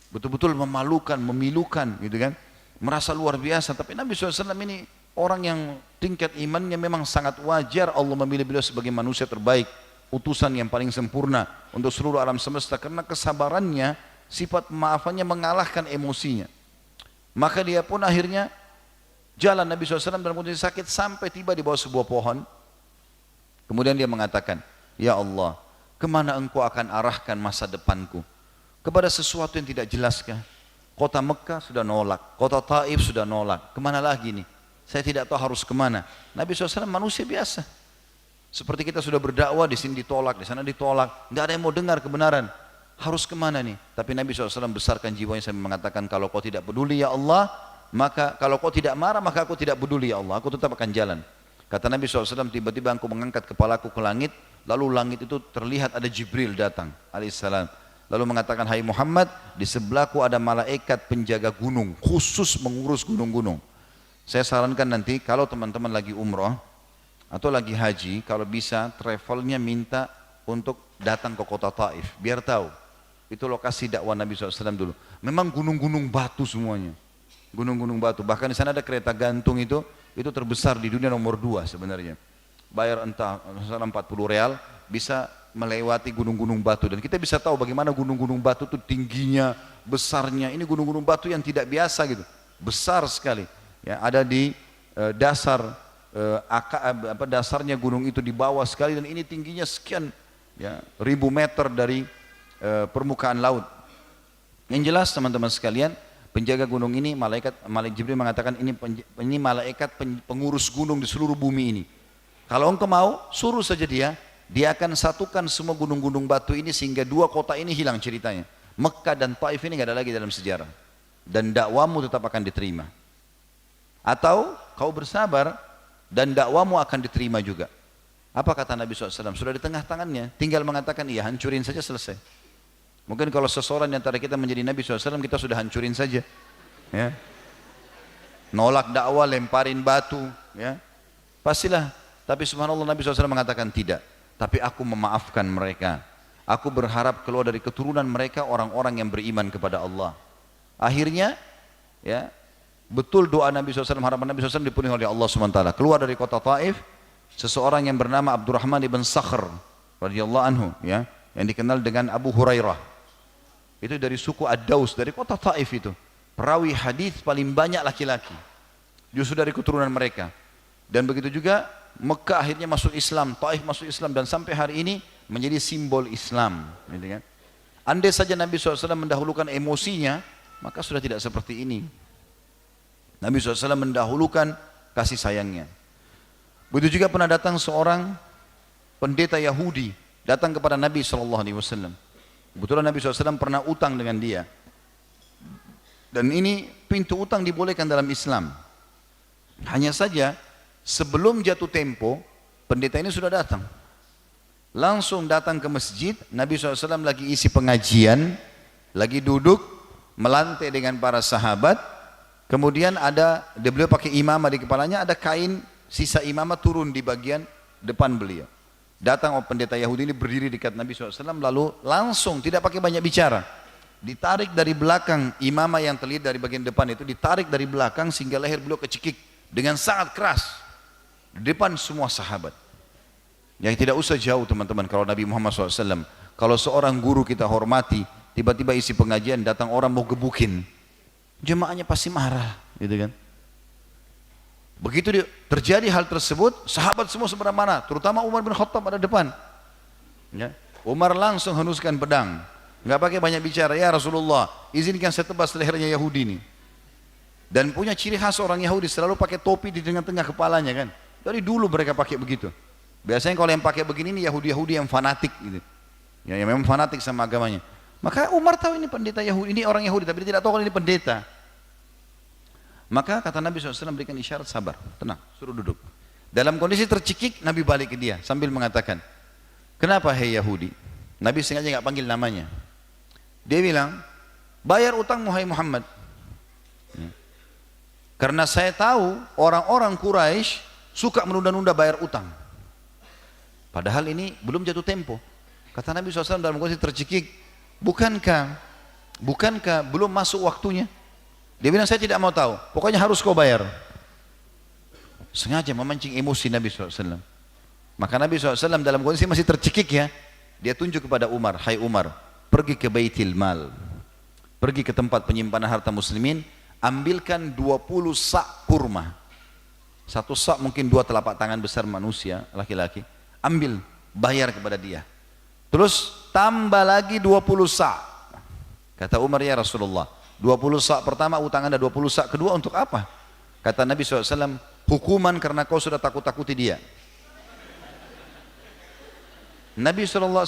Betul-betul memalukan, memilukan gitu kan. Merasa luar biasa, tapi Nabi SAW ini orang yang tingkat imannya memang sangat wajar Allah memilih beliau sebagai manusia terbaik, utusan yang paling sempurna untuk seluruh alam semesta, karena kesabarannya, sifat pemaafannya mengalahkan emosinya. Maka dia pun akhirnya jalan Nabi SAW dalam kondisi sakit sampai tiba di bawah sebuah pohon. Kemudian dia mengatakan, ya Allah, kemana engkau akan arahkan masa depanku? Kepada sesuatu yang tidak jelaskah? Kota Mekah sudah nolak, kota Taif sudah nolak, kemana lagi nih? Saya tidak tahu harus kemana. Nabi SAW manusia biasa. Seperti kita sudah berdakwah, di sini ditolak, di sana ditolak, tidak ada yang mau dengar kebenaran. Harus kemana nih? Tapi Nabi SAW besarkan jiwanya sampai mengatakan, kalau kau tidak peduli ya Allah, maka kalau kau tidak marah, maka aku tidak peduli ya Allah, aku tetap akan jalan. Kata Nabi SAW, tiba-tiba aku mengangkat kepalaku ke langit, lalu langit itu terlihat ada Jibril datang alaihissalam. lalu mengatakan, hai Muhammad, di sebelahku ada malaikat penjaga gunung, khusus mengurus gunung-gunung. Saya sarankan nanti kalau teman-teman lagi umroh atau lagi haji, kalau bisa travelnya minta untuk datang ke kota Taif, biar tahu. Itu lokasi dakwah Nabi SAW dulu. Memang gunung-gunung batu semuanya. Gunung-gunung batu. Bahkan di sana ada kereta gantung itu terbesar di dunia nomor 2 sebenarnya. Bayar entah 40 real, bisa melewati gunung-gunung batu. Dan kita bisa tahu bagaimana gunung-gunung batu itu tingginya, besarnya. Ini gunung-gunung batu yang tidak biasa gitu. Besar sekali. Ya, ada di dasarnya gunung itu di bawah sekali, dan ini tingginya sekian ya, ribu meter dari permukaan laut. Yang jelas teman-teman sekalian, penjaga gunung ini malaikat Jibril mengatakan ini malaikat pengurus gunung di seluruh bumi ini. Kalau engkau mau, suruh saja dia akan satukan semua gunung-gunung batu ini sehingga 2 kota ini hilang ceritanya. Mekah dan Taif ini nggak ada lagi dalam sejarah, dan dakwamu tetap akan diterima. Atau kau bersabar dan dakwamu akan diterima juga. Apa kata Nabi SAW? Sudah di tengah tangannya, tinggal mengatakan iya, hancurin saja, selesai. Mungkin kalau seseorang di antara kita menjadi Nabi SAW, kita sudah hancurin saja, ya. Nolak dakwah, lemparin batu, ya. Pastilah. Tapi subhanallah, Nabi SAW mengatakan tidak. Tapi aku memaafkan mereka. Aku berharap keluar dari keturunan mereka orang-orang yang beriman kepada Allah. Akhirnya, ya, betul doa Nabi SAW, harapan Nabi SAW dipenuhi oleh Allah SWT. Keluar dari kota Taif, seseorang yang bernama Abdurrahman ibn Sakhr radhiyallahu anhu, ya, yang dikenal dengan Abu Hurairah. Itu dari suku Ad-Daus, dari kota Taif itu. Perawi hadis paling banyak laki-laki. Justru dari keturunan mereka. Dan begitu juga Mekah akhirnya masuk Islam, Taif masuk Islam, dan sampai hari ini menjadi simbol Islam. Gitu kan? Andai saja Nabi SAW mendahulukan emosinya, maka sudah tidak seperti ini. Nabi SAW mendahulukan kasih sayangnya. Begitu juga pernah datang seorang pendeta Yahudi datang kepada Nabi SAW. Kebetulan Nabi SAW pernah utang dengan dia. Dan ini pintu utang dibolehkan dalam Islam. Hanya saja sebelum jatuh tempo, pendeta ini sudah datang. Langsung datang ke masjid, Nabi SAW lagi isi pengajian, lagi duduk, melantai dengan para sahabat. Kemudian beliau pakai imamah di kepalanya, ada kain sisa imamah turun di bagian depan beliau. Datang pendeta Yahudi ini berdiri dekat Nabi SAW, lalu langsung tidak pakai banyak bicara, ditarik dari belakang imamah yang terlihat dari bagian depan itu, ditarik dari belakang sehingga leher beliau kecekik dengan sangat keras di depan semua sahabat. Yang tidak usah jauh teman-teman, kalau Nabi Muhammad SAW, kalau seorang guru kita hormati, tiba-tiba isi pengajian datang orang mau gebukin, jemaahnya pasti marah, gitu kan? Begitu terjadi hal tersebut, sahabat semua seberang mana, terutama Umar bin Khattab ada depan. Ya. Umar langsung henuskan pedang, nggak pakai banyak bicara, ya Rasulullah, izinkan saya tebas lehernya Yahudi ini. Dan punya ciri khas orang Yahudi, selalu pakai topi di tengah-tengah kepalanya kan. Dari dulu mereka pakai begitu. Biasanya kalau yang pakai begini ini Yahudi-Yahudi yang fanatik gitu. Ya, yang memang fanatik sama agamanya. Maka Umar tahu ini pendeta Yahudi, ini orang Yahudi, tapi dia tidak tahu kalau ini pendeta. Maka kata Nabi SAW berikan isyarat sabar, tenang, suruh duduk. Dalam kondisi tercekik, Nabi balik ke dia sambil mengatakan, kenapa hei Yahudi? Nabi sengaja nggak panggil namanya. Dia bilang, bayar utangmu hai Muhammad. Karena saya tahu orang-orang Quraisy suka menunda-nunda bayar utang. Padahal ini belum jatuh tempo. Kata Nabi SAW dalam kondisi tercekik, bukankah belum masuk waktunya? Dia bilang, saya tidak mau tahu, pokoknya harus kau bayar. Sengaja memancing emosi Nabi SAW. Maka Nabi SAW dalam kondisi masih tercekik ya, dia tunjuk kepada Umar, hai Umar, pergi ke Baitul Mal, pergi ke tempat penyimpanan harta muslimin, ambilkan 20 sak kurma. Satu sak mungkin 2 telapak tangan besar manusia, laki-laki. Ambil, bayar kepada dia. Terus tambah lagi 20 sak. Kata Umar, ya Rasulullah, 20 sak pertama utang Anda, 20 sak kedua untuk apa? Kata Nabi SAW, hukuman karena kau sudah takut-takuti dia. Nabi SAW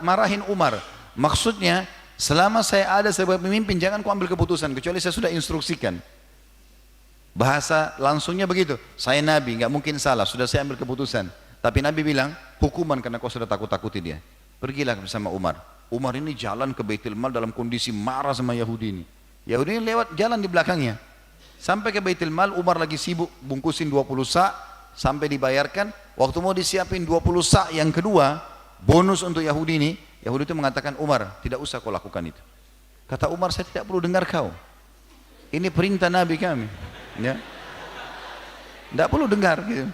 marahin Umar. Maksudnya, selama saya ada sebagai pemimpin, jangan kau ambil keputusan, kecuali saya sudah instruksikan. Bahasa langsungnya begitu, saya Nabi, nggak mungkin salah, sudah saya ambil keputusan. Tapi Nabi bilang, hukuman karena kau sudah takut-takuti dia. Pergilah bersama Umar. Umar ini jalan ke Baitul Mal dalam kondisi marah sama Yahudi ini. Yahudi ini lewat jalan di belakangnya. Sampai ke Baitul Mal, Umar lagi sibuk bungkusin 20 sa' sampai dibayarkan. Waktu mau disiapin 20 sa' yang kedua, bonus untuk Yahudi ini, Yahudi itu mengatakan, Umar, tidak usah kau lakukan itu. Kata Umar, saya tidak perlu dengar kau. Ini perintah Nabi kami. Ya. Tidak perlu dengar gitu.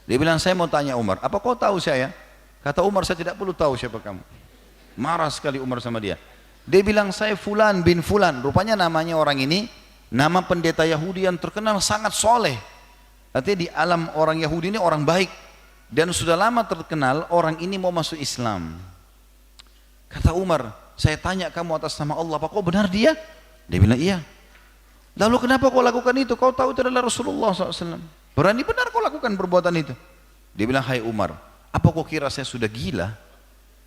Dia bilang, saya mau tanya Umar, apa kau tahu saya? Kata Umar, saya tidak perlu tahu siapa kamu. Marah sekali Umar sama dia. Dia bilang, saya Fulan bin Fulan. Rupanya namanya orang ini, nama pendeta Yahudi yang terkenal sangat soleh. Artinya di alam orang Yahudi ini orang baik. Dan sudah lama terkenal orang ini mau masuk Islam. Kata Umar, saya tanya kamu atas nama Allah, apa kau benar dia? Dia bilang, iya. Lalu kenapa kau lakukan itu? Kau tahu itu adalah Rasulullah SAW. Berani benar kau lakukan perbuatan itu? Dia bilang, hai Umar, apa kau kira saya sudah gila?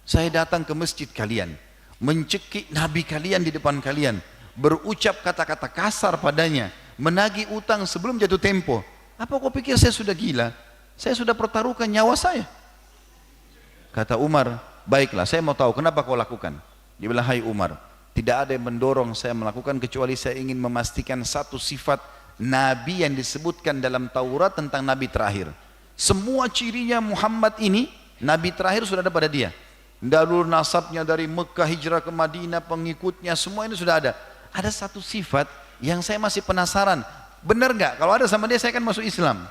Saya datang ke masjid kalian, mencekik Nabi kalian di depan kalian, berucap kata-kata kasar padanya, menagih utang sebelum jatuh tempo. Apa kau pikir saya sudah gila? Saya sudah pertaruhkan nyawa saya. Kata Umar, baiklah, saya mau tahu kenapa kau lakukan. Dia bilang, hai Umar, tidak ada yang mendorong saya melakukan kecuali saya ingin memastikan satu sifat Nabi yang disebutkan dalam Taurat tentang Nabi terakhir. Semua cirinya Muhammad ini, Nabi terakhir sudah ada pada dia. Dalur nasabnya dari Mekah hijrah ke Madinah, pengikutnya, semua ini sudah ada. Ada satu sifat yang saya masih penasaran. Benar nggak? Kalau ada sama dia saya akan masuk Islam.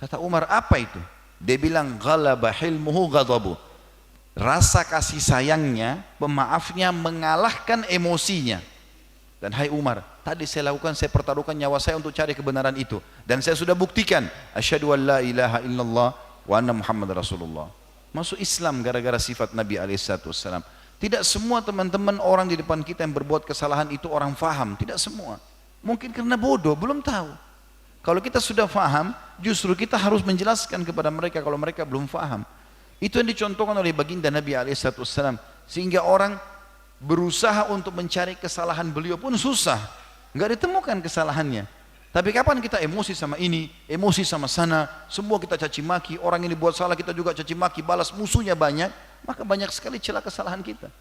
Kata Umar, apa itu? Dia bilang, ghalaba hilmuhu ghadabu. Rasa kasih sayangnya, pemaafnya mengalahkan emosinya. Dan hai Umar, tadi saya lakukan, saya pertaruhkan nyawa saya untuk cari kebenaran itu. Dan saya sudah buktikan, asyhadu an la ilaha illallah wa anna Muhammad Rasulullah. Masuk Islam gara-gara sifat Nabi SAW. Tidak semua teman-teman orang di depan kita yang berbuat kesalahan itu orang faham. Tidak semua. Mungkin karena bodoh, belum tahu. Kalau kita sudah faham, justru kita harus menjelaskan kepada mereka kalau mereka belum faham. Itu yang dicontohkan oleh baginda Nabi SAW. Sehingga orang berusaha untuk mencari kesalahan beliau pun susah. Nggak ditemukan kesalahannya. Tapi kapan kita emosi sama ini, emosi sama sana, semua kita caci maki, orang ini buat salah kita juga caci maki, balas musuhnya banyak, maka banyak sekali celah kesalahan kita.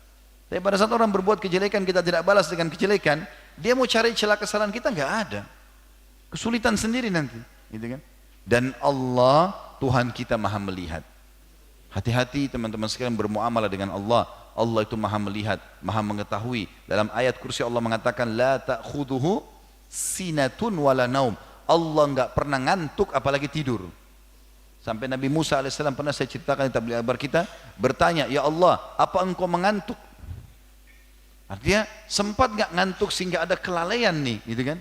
Tapi pada saat orang berbuat kejelekan kita tidak balas dengan kejelekan, dia mau cari celah kesalahan kita nggak ada. Kesulitan sendiri nanti, gitu kan? Dan Allah, Tuhan kita maha melihat. Hati-hati teman-teman sekalian bermuamalah dengan Allah. Allah itu maha melihat, maha mengetahui. Dalam ayat kursi Allah mengatakan, la ta'khuduhu sinatun wala naum. Allah enggak pernah ngantuk apalagi tidur. Sampai Nabi Musa alaihissalam pernah saya ceritakan di tabligh akbar kita, bertanya, ya Allah, apa engkau mengantuk? Artinya sempat enggak ngantuk sehingga ada kelalaian nih, gitu kan?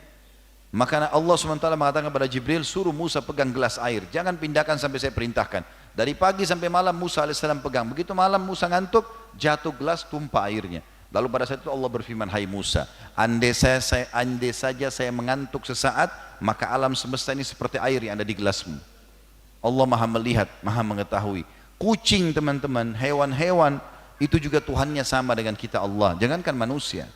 Maka Allah SWT mengatakan kepada Jibril, suruh Musa pegang gelas air, jangan pindahkan sampai saya perintahkan. Dari pagi sampai malam Musa alaihissalam pegang. Begitu malam Musa ngantuk, jatuh gelas, tumpah airnya. Lalu pada saat itu Allah berfirman, hai Musa, andai saja saya mengantuk sesaat, maka alam semesta ini seperti air yang ada di gelasmu. Allah maha melihat, maha mengetahui. Kucing teman-teman, hewan-hewan itu juga Tuhannya sama dengan kita Allah. Jangankan manusia.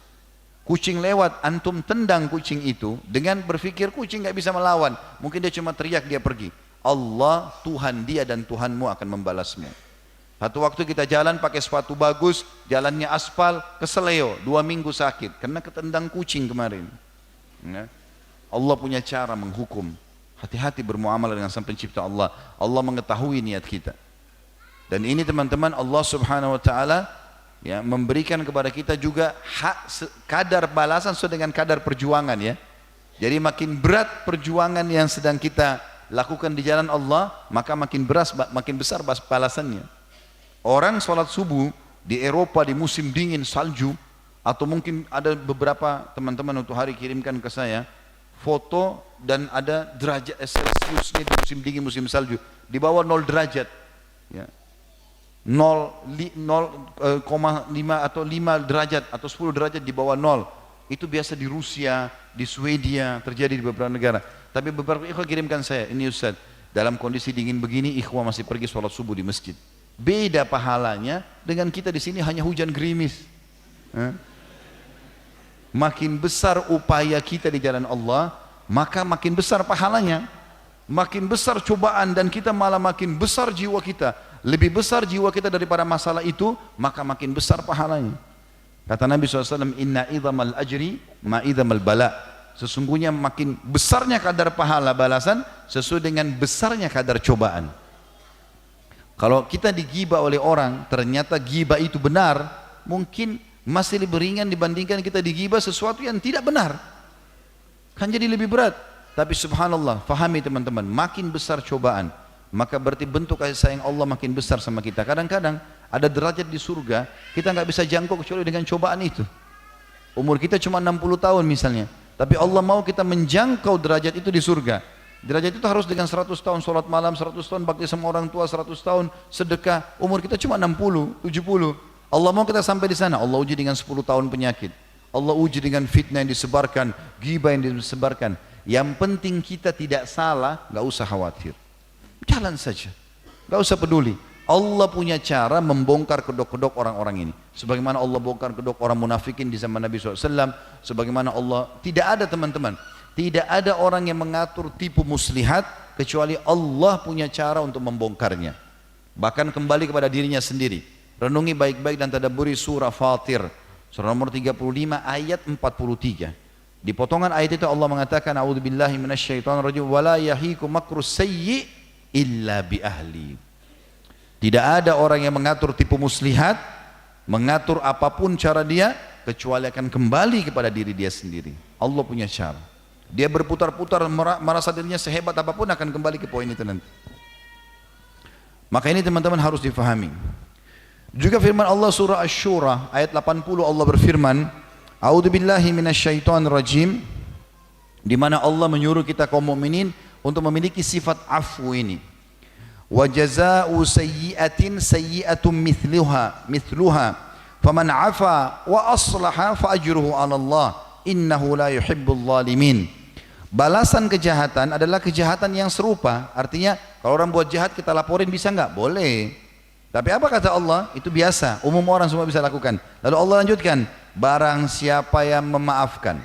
Kucing lewat, antum tendang kucing itu dengan berpikir kucing nggak bisa melawan. Mungkin dia cuma teriak, dia pergi. Allah, Tuhan dia dan Tuhanmu akan membalasmu. Satu waktu kita jalan pakai sepatu bagus, jalannya aspal, keseleo, 2 minggu sakit, karena ketendang kucing kemarin. Ya. Allah punya cara menghukum. Hati-hati bermuamalah dengan Sang Pencipta Allah. Allah mengetahui niat kita. Dan ini teman-teman, Allah Subhanahu Wa Taala ya memberikan kepada kita juga hak kadar balasan sesuai dengan kadar perjuangan ya. Jadi makin berat perjuangan yang sedang kita lakukan di jalan Allah, maka makin besar balasannya. Orang sholat subuh di Eropa di musim dingin salju, atau mungkin ada beberapa teman-teman untuk hari kirimkan ke saya foto dan ada derajat Celsiusnya di musim dingin musim salju di bawah 0 derajat ya. 0,5 atau 5 derajat atau 10 derajat di bawah 0. Itu biasa di Rusia, di Swedia, terjadi di beberapa negara. Tapi beberapa ikhwah kirimkan saya, ini Ustaz, dalam kondisi dingin begini ikhwah masih pergi sholat subuh di masjid. Beda pahalanya dengan kita di sini hanya hujan gerimis. Makin besar upaya kita di jalan Allah, maka makin besar pahalanya. Makin besar cobaan dan kita malah makin besar jiwa kita. lebih besar jiwa kita daripada masalah itu, maka makin besar pahalanya. Kata Nabi SAW, inna idhamal ajri ma idhamal bala. Sesungguhnya makin besarnya kadar pahala balasan sesuai dengan besarnya kadar cobaan. Kalau kita digibah oleh orang, ternyata gibah itu benar, mungkin masih lebih ringan dibandingkan kita digibah sesuatu yang tidak benar. Kan jadi lebih berat. Tapi subhanallah, fahami teman-teman, makin besar cobaan, maka berarti bentuk kasih sayang Allah makin besar sama kita. Kadang-kadang ada derajat di surga, kita nggak bisa jangkau kecuali dengan cobaan itu. Umur kita cuma 60 tahun misalnya, tapi Allah mau kita menjangkau derajat itu di surga. Derajat itu harus dengan 100 tahun sholat malam, 100 tahun bakti sama orang tua, 100 tahun sedekah. Umur kita cuma 60, 70. Allah mau kita sampai di sana. Allah uji dengan 10 tahun penyakit. Allah uji dengan fitnah yang disebarkan, ghibah yang disebarkan. Yang penting kita tidak salah, nggak usah khawatir. Jalan saja, nggak usah peduli. Allah punya cara membongkar kedok-kedok orang-orang ini. Sebagaimana Allah bongkar kedok orang munafikin di zaman Nabi SAW. Sebagaimana Allah, tidak ada teman-teman, tidak ada orang yang mengatur tipu muslihat kecuali Allah punya cara untuk membongkarnya. Bahkan kembali kepada dirinya sendiri. Renungi baik-baik dan tadabburi surah Fatir, surah nomor 35 ayat 43. Di potongan ayat itu Allah mengatakan, a'udzubillahi minasyaitonirrajim, wala yahikum makrus sayyi illa bi ahli. Tidak ada orang yang mengatur tipu muslihat, mengatur apapun cara dia, kecuali akan kembali kepada diri dia sendiri. Allah punya cara. Dia berputar-putar merasa dirinya sehebat apapun akan kembali ke poin itu nanti. Maka ini teman-teman harus difahami. Juga firman Allah surah Asy-Syura ayat 80, Allah berfirman, a'udzubillahi minasyaitonirrajim, di mana Allah menyuruh kita kaum mukminin untuk memiliki sifat afu ini. Wa jazaa'u sayyi'atin sayyi'atun mithluha faman 'afa wa aslaha fa ajruhu 'ala Allah innahu la yuhibbul zalimin. Balasan kejahatan adalah kejahatan yang serupa. Artinya kalau orang buat jahat kita laporin, bisa enggak? Boleh. Tapi apa kata Allah? Itu biasa, umum orang semua bisa lakukan. Lalu Allah lanjutkan, barang siapa yang memaafkan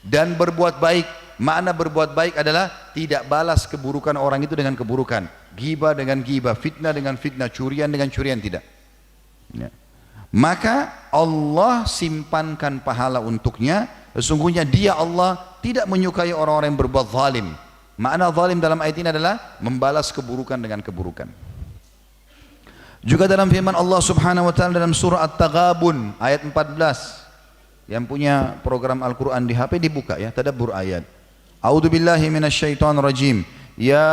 dan berbuat baik. Makna berbuat baik adalah tidak balas keburukan orang itu dengan keburukan, ghibah dengan ghibah, fitnah dengan fitnah, curian dengan curian, tidak ya. Maka Allah simpankan pahala untuknya. Sesungguhnya dia Allah tidak menyukai orang-orang yang berbuat zalim. Makna zalim dalam ayat ini adalah membalas keburukan dengan keburukan. Juga dalam firman Allah Subhanahu wa taala dalam surah At-Taghabun ayat 14. Yang punya program Al-Qur'an di HP dibuka ya, tadabbur ayat. A'udzubillahi minasyaitonirrajim. Ya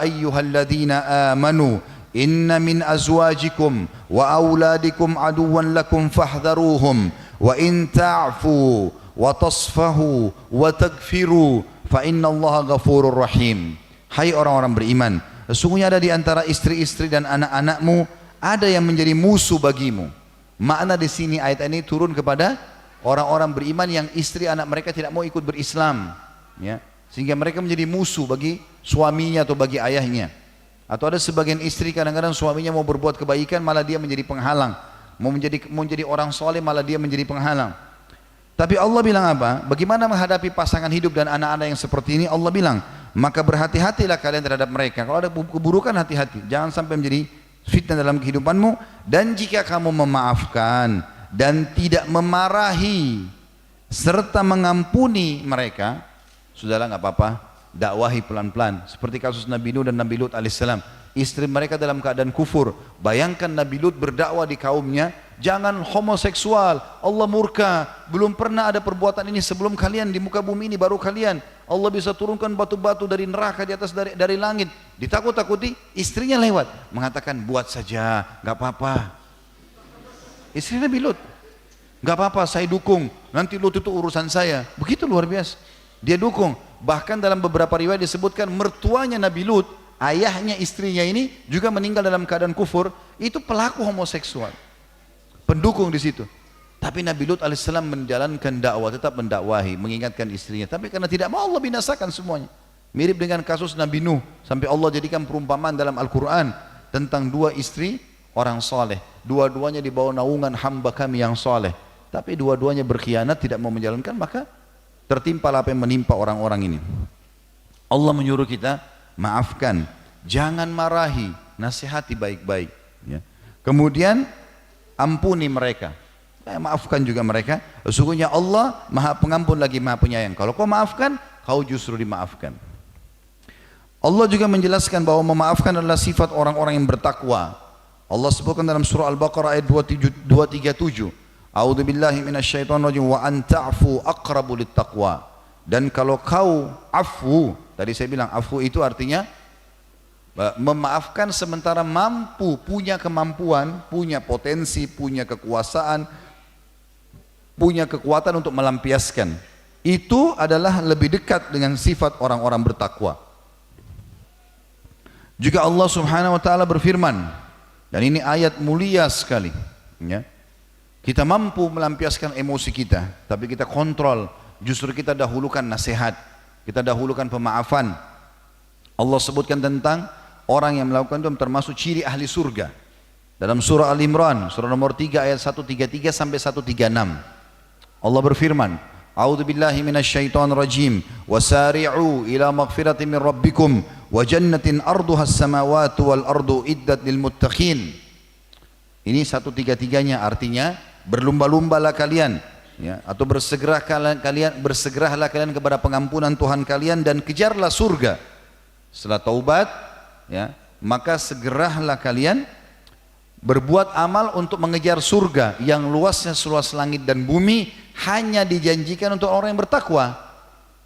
ayyuhalladzina amanu inna min azwajikum wa auladikum aduwwan lakum fahdharuhum wa in ta'fu wa tasfahu wa taghfiru fa innallaha ghafurur rahim. Hai orang-orang beriman, sesungguhnya ada di antara istri-istri dan anak-anakmu ada yang menjadi musuh bagimu. Makna di sini ayat ini turun kepada orang-orang beriman yang istri anak mereka tidak mau ikut berislam, ya, sehingga mereka menjadi musuh bagi suaminya atau bagi ayahnya. Atau ada sebagian istri kadang-kadang suaminya mau berbuat kebaikan malah dia menjadi penghalang, mau menjadi orang soleh malah dia menjadi penghalang. Tapi Allah bilang apa? Bagaimana menghadapi pasangan hidup dan anak-anak yang seperti ini? Allah bilang, maka berhati-hatilah kalian terhadap mereka. Kalau ada keburukan, hati-hati, jangan sampai menjadi fitnah dalam kehidupanmu. Dan jika kamu memaafkan dan tidak memarahi serta mengampuni mereka, sudahlah, nggak apa-apa, dakwahi pelan-pelan. Seperti kasus Nabi Nuh dan Nabi Lut alaihissalam, istri mereka dalam keadaan kufur. Bayangkan Nabi Lut berdakwah di kaumnya, jangan homoseksual, Allah murka, belum pernah ada perbuatan ini sebelum kalian di muka bumi ini, baru kalian. Allah bisa turunkan batu-batu dari neraka di atas dari langit. Ditakut-takuti, istrinya lewat mengatakan, buat saja, nggak apa-apa. Istri Nabi Lut, nggak apa-apa, saya dukung, nanti Lut itu urusan saya. Begitu luar biasa, dia dukung. Bahkan dalam beberapa riwayat disebutkan mertuanya Nabi Lut, ayahnya istrinya ini juga meninggal dalam keadaan kufur, itu pelaku homoseksual, pendukung di situ. Tapi Nabi Lut alaihissalam menjalankan dakwah, tetap mendakwahi, mengingatkan istrinya. Tapi karena tidak mau, Allah binasakan semuanya. Mirip dengan kasus Nabi Nuh, sampai Allah jadikan perumpamaan dalam Al-Quran tentang dua istri orang soleh. Dua-duanya di bawah naungan hamba kami yang soleh. Tapi dua-duanya berkhianat, tidak mau menjalankan, maka tertimpa apa yang menimpa orang-orang ini. Allah menyuruh kita maafkan, jangan marahi, nasihati baik-baik. Ya. Kemudian ampuni mereka. Maafkan juga mereka. Sesungguhnya Allah Maha Pengampun lagi Maha Penyayang. Kalau kau maafkan, kau justru dimaafkan. Allah juga menjelaskan bahwa memaafkan adalah sifat orang-orang yang bertakwa. Allah sebutkan dalam surah Al-Baqarah ayat 237. A'udzubillahi minasyaitonirrajim wa an ta'fu aqrabu littaqwa. Dan kalau kau afu, tadi saya bilang afu itu artinya memaafkan sementara mampu, punya kemampuan, punya potensi, punya kekuasaan, punya kekuatan untuk melampiaskan. Itu adalah lebih dekat dengan sifat orang-orang bertakwa. Juga Allah Subhanahu wa taala berfirman, dan ini ayat mulia sekali, ya. Kita mampu melampiaskan emosi kita, tapi kita kontrol, justru kita dahulukan nasihat, kita dahulukan pemaafan. Allah sebutkan tentang orang yang melakukan itu termasuk ciri ahli surga. Dalam surah Al-Imran, surah nomor 3 ayat 133 sampai 136. Allah berfirman, A'udzu billahi minasyaitonir rajim. Wasari'u ila maghfiratin min rabbikum wa jannatin arduha as-samawati wal ardu iddat lil muttaqin. Ini 133-nya artinya berlumba-lumbalah kalian, ya, atau bersegeralah kalian kepada pengampunan Tuhan kalian dan kejarlah surga. Setelah taubat, ya, maka segeralah kalian berbuat amal untuk mengejar surga yang luasnya seluas langit dan bumi, hanya dijanjikan untuk orang yang bertakwa.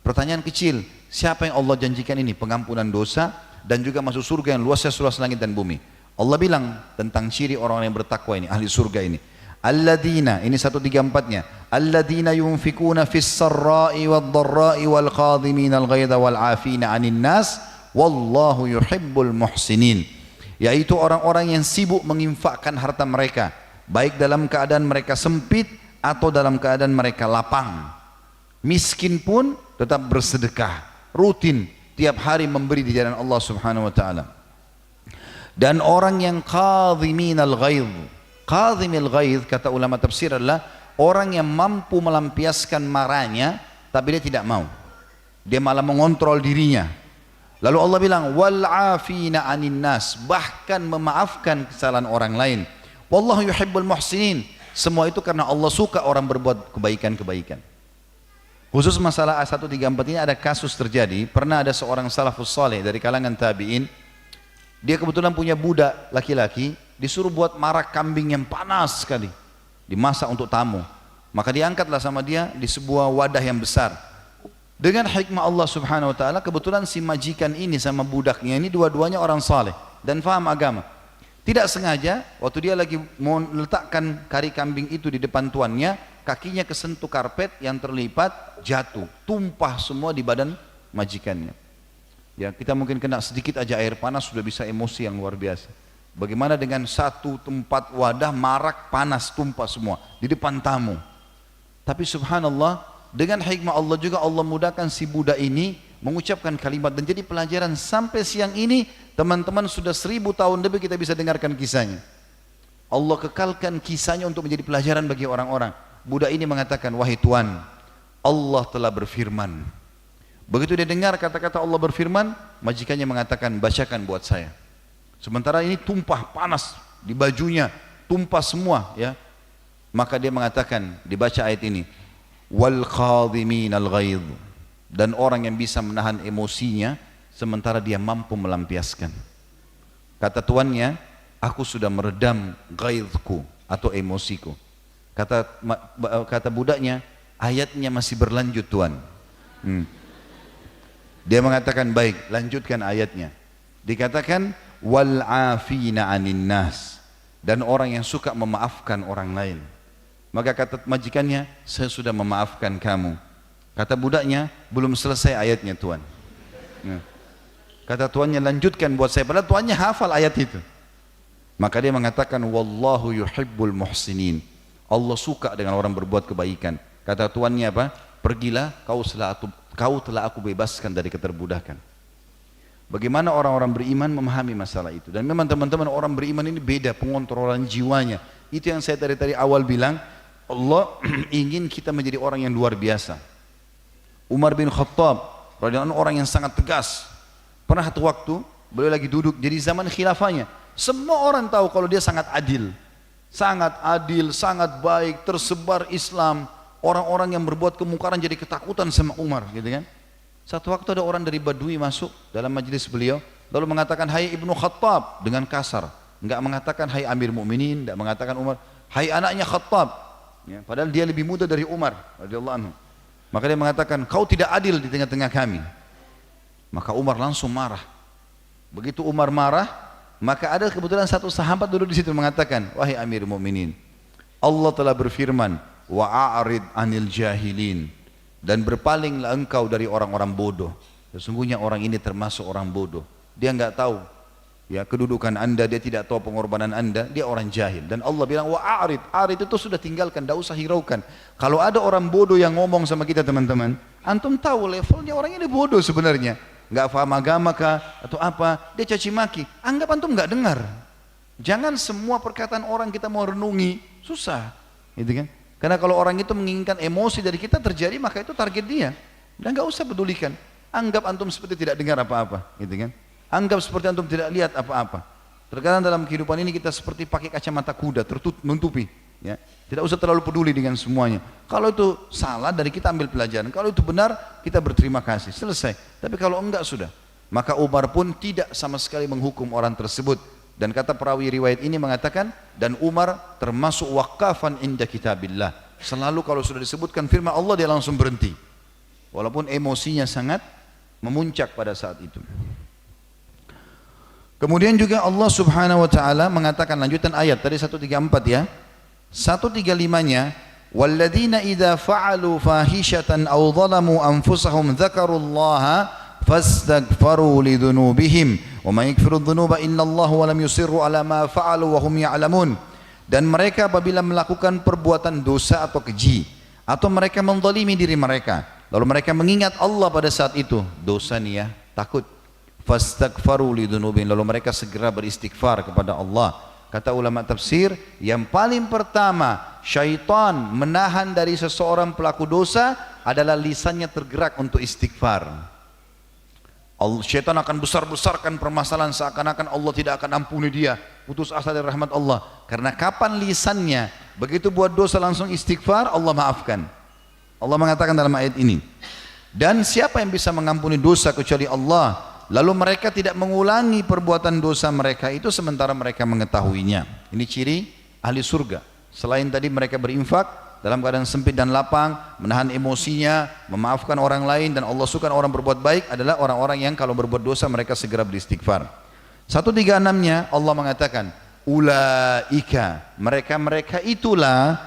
Pertanyaan kecil, siapa yang Allah janjikan ini? Pengampunan dosa dan juga masuk surga yang luasnya seluas langit dan bumi. Allah bilang tentang ciri orang yang bertakwa ini, ahli surga ini. Alladzina, ini 134-nya. Alladzina yunfikuna fis sarra'i wad dharra'i wal qadhimina al ghaidha wal 'afina 'anil nas wallahu yuhibbul muhsinin. Yaitu orang-orang yang sibuk menginfakkan harta mereka, baik dalam keadaan mereka sempit atau dalam keadaan mereka lapang. Miskin pun tetap bersedekah, rutin tiap hari memberi di jalan Allah Subhanahu wa taala. Dan orang yang qadhiminal ghaidh. Qadhimil ghaidh kata ulama tafsir adalah orang yang mampu melampiaskan marahnya tapi dia tidak mau. Dia malah mengontrol dirinya. Lalu Allah bilang wal 'afina 'anin nas, bahkan memaafkan kesalahan orang lain. Wallahu yuhibbul muhsinin. Semua itu karena Allah suka orang berbuat kebaikan-kebaikan. Khusus masalah A134 ini ada kasus terjadi. Pernah ada seorang salafus saleh dari kalangan tabi'in. Dia kebetulan punya budak laki-laki, disuruh buat marak kambing yang panas sekali, dimasak untuk tamu. Maka diangkatlah sama dia di sebuah wadah yang besar. Dengan hikmah Allah Subhanahu wa taala, kebetulan si majikan ini sama budaknya ini dua-duanya orang saleh dan faham agama. Tidak sengaja waktu dia lagi mau letakkan kari kambing itu di depan tuannya, kakinya kesentuh karpet yang terlipat, jatuh, tumpah semua di badan majikannya. Ya, kita mungkin kena sedikit aja air panas sudah bisa emosi yang luar biasa. Bagaimana dengan satu tempat wadah marak panas tumpah semua di depan tamu. Tapi subhanallah, dengan hikmah Allah juga Allah mudahkan si budak ini mengucapkan kalimat dan jadi pelajaran sampai siang ini. Teman-teman sudah 1000 tahun lebih kita bisa dengarkan kisahnya. Allah kekalkan kisahnya untuk menjadi pelajaran bagi orang-orang. Budak ini mengatakan, wahai Tuhan, Allah telah berfirman. Begitu dia dengar kata-kata Allah berfirman, majikannya mengatakan, bacakan buat saya. Sementara ini tumpah panas di bajunya, tumpah semua, ya. Maka dia mengatakan, dibaca ayat ini, wal qadhiminal ghaidh, dan orang yang bisa menahan emosinya sementara dia mampu melampiaskan. Kata tuannya, aku sudah meredam ghaidhku atau emosiku. Kata budaknya, ayatnya masih berlanjut Tuan. Dia mengatakan, baik, lanjutkan ayatnya. Dikatakan wal 'afina 'anin nas, dan orang yang suka memaafkan orang lain. Maka kata majikannya, saya sudah memaafkan kamu. Kata budaknya, belum selesai ayatnya Tuan. Kata tuannya, lanjutkan buat saya. Padahal tuannya hafal ayat itu. Maka dia mengatakan, wallahu yuhibbul muhsinin. Allah suka dengan orang berbuat kebaikan. Kata tuannya apa? Pergilah, kau telah aku bebaskan dari keterbudakan. Bagaimana orang-orang beriman memahami masalah itu. Dan memang teman-teman, orang beriman ini beda pengontrolan jiwanya. Itu yang saya dari awal bilang, Allah ingin kita menjadi orang yang luar biasa. Umar bin Khattab radhiyallahu anhu orang yang sangat tegas. Pernah satu waktu beliau lagi duduk, jadi zaman khilafahnya. Semua orang tahu kalau dia sangat adil, sangat baik, tersebar Islam. Orang-orang yang berbuat kemungkaran jadi ketakutan sama Umar, gitu kan. Satu waktu ada orang dari Badui masuk dalam majelis beliau, lalu mengatakan, hai Ibnu Khattab, dengan kasar. Enggak mengatakan hai Amir Mukminin, enggak mengatakan Umar, hai anaknya Khattab. Ya, padahal dia lebih muda dari Umar radhiyallahu anhu. Maka dia mengatakan, kau tidak adil di tengah-tengah kami. Maka Umar langsung marah. Begitu Umar marah, maka ada kebetulan satu sahabat dulu di situ mengatakan, wahai Amir Mukminin, Allah telah berfirman, wa a'rid anil jahilin, dan berpalinglah engkau dari orang-orang bodoh. Sesungguhnya orang ini termasuk orang bodoh. Dia enggak tahu ya kedudukan anda, dia tidak tahu pengorbanan anda, dia orang jahil. Dan Allah bilang wa a'rid, a'rid itu sudah tinggalkan, tidak usah hiraukan. Kalau ada orang bodoh yang ngomong sama kita teman-teman, antum tahu levelnya orang ini bodoh sebenarnya, nggak paham agama kah atau apa, dia caci maki, anggap antum nggak dengar. Jangan semua perkataan orang kita mau renungi, susah, gitu kan? Karena kalau orang itu menginginkan emosi dari kita terjadi, maka itu target dia. Dan nggak usah pedulikan. Anggap antum seperti tidak dengar apa-apa, gitu kan? Anggap seperti antum tidak lihat apa-apa. Terkadang dalam kehidupan ini kita seperti pakai kacamata kuda, menutupi. Ya. Tidak usah terlalu peduli dengan semuanya. Kalau itu salah, dari kita ambil pelajaran. Kalau itu benar, kita berterima kasih. Selesai. Tapi kalau enggak sudah. Maka Umar pun tidak sama sekali menghukum orang tersebut. Dan kata perawi riwayat ini mengatakan, dan Umar termasuk waqafan inda kitabillah. Selalu kalau sudah disebutkan firman Allah, dia langsung berhenti. Walaupun emosinya sangat memuncak pada saat itu. Kemudian juga Allah subhanahu wa ta'ala mengatakan lanjutan ayat tadi 134 ya. 135-nya, walladzina idza fa'alu fahishatan aw zalamu anfusahum dzakarullaha fastaghfaru lidzunubihim wa may yaghfiru dzunuba illallah wa lam yusirru ala ma fa'alu wa hum ya'lamun. Dan mereka apabila melakukan perbuatan dosa atau keji, atau mereka menzalimi diri mereka, lalu mereka mengingat Allah pada saat itu, dosa nih ya, takut, fastaghfaru lidzunubihim, lalu mereka segera beristighfar kepada Allah. Kata ulama tafsir, yang paling pertama syaitan menahan dari seseorang pelaku dosa adalah lisannya tergerak untuk istighfar. Syaitan akan besar-besarkan permasalahan seakan-akan Allah tidak akan ampuni dia, putus asa dari rahmat Allah. Karena kapan lisannya begitu buat dosa langsung istighfar, Allah maafkan. Allah mengatakan dalam ayat ini, dan siapa yang bisa mengampuni dosa kecuali Allah, lalu mereka tidak mengulangi perbuatan dosa mereka itu sementara mereka mengetahuinya. Ini ciri ahli surga. Selain tadi mereka berinfak dalam keadaan sempit dan lapang, menahan emosinya, memaafkan orang lain, dan Allah suka orang berbuat baik adalah orang-orang yang kalau berbuat dosa mereka segera beristighfar. 136-nya Allah mengatakan, ulaika, mereka itulah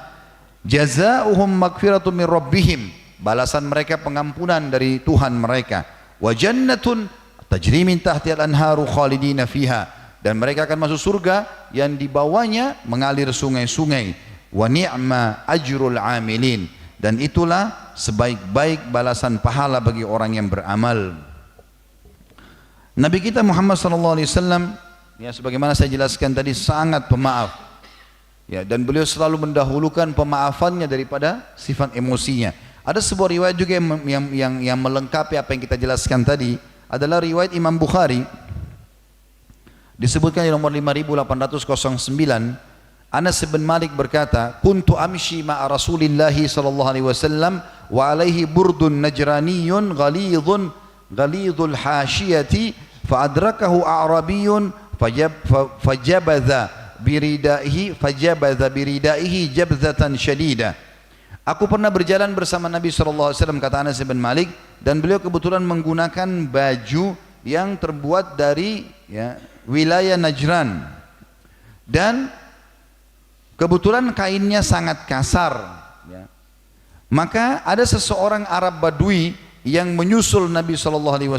jazaohum magfiratun min rabbihim, balasan mereka pengampunan dari Tuhan mereka, wa jannatun tajri min tahtihal anharu khalidina fiha, dan mereka akan masuk surga yang di bawahnya mengalir sungai-sungai. Wa ni'ma ajrul amilin, dan itulah sebaik-baik balasan pahala bagi orang yang beramal. Nabi kita Muhammad sallallahu alaihi wasallam ya, sebagaimana saya jelaskan tadi, sangat pemaaf. Ya, dan beliau selalu mendahulukan pemaafannya daripada sifat emosinya. Ada sebuah riwayat juga yang melengkapi apa yang kita jelaskan tadi, adalah riwayat Imam Bukhari. Disebutkan di nomor 5809, Anas bin Malik berkata, kuntu amshi ma'a Rasulillah sallallahu alaihi wasallam wa alaihi burdun najraniyun ghalidhul hashiyati fa adrakahu a'rabiyyun fajabadha biridaihi jabzatan syadida. Aku pernah berjalan bersama Nabi sallallahu alaihi wasallam, kata Anas bin Malik, dan beliau kebetulan menggunakan baju yang terbuat dari ya, wilayah Najran, dan kebetulan kainnya sangat kasar ya. Maka ada seseorang Arab Badui yang menyusul Nabi SAW,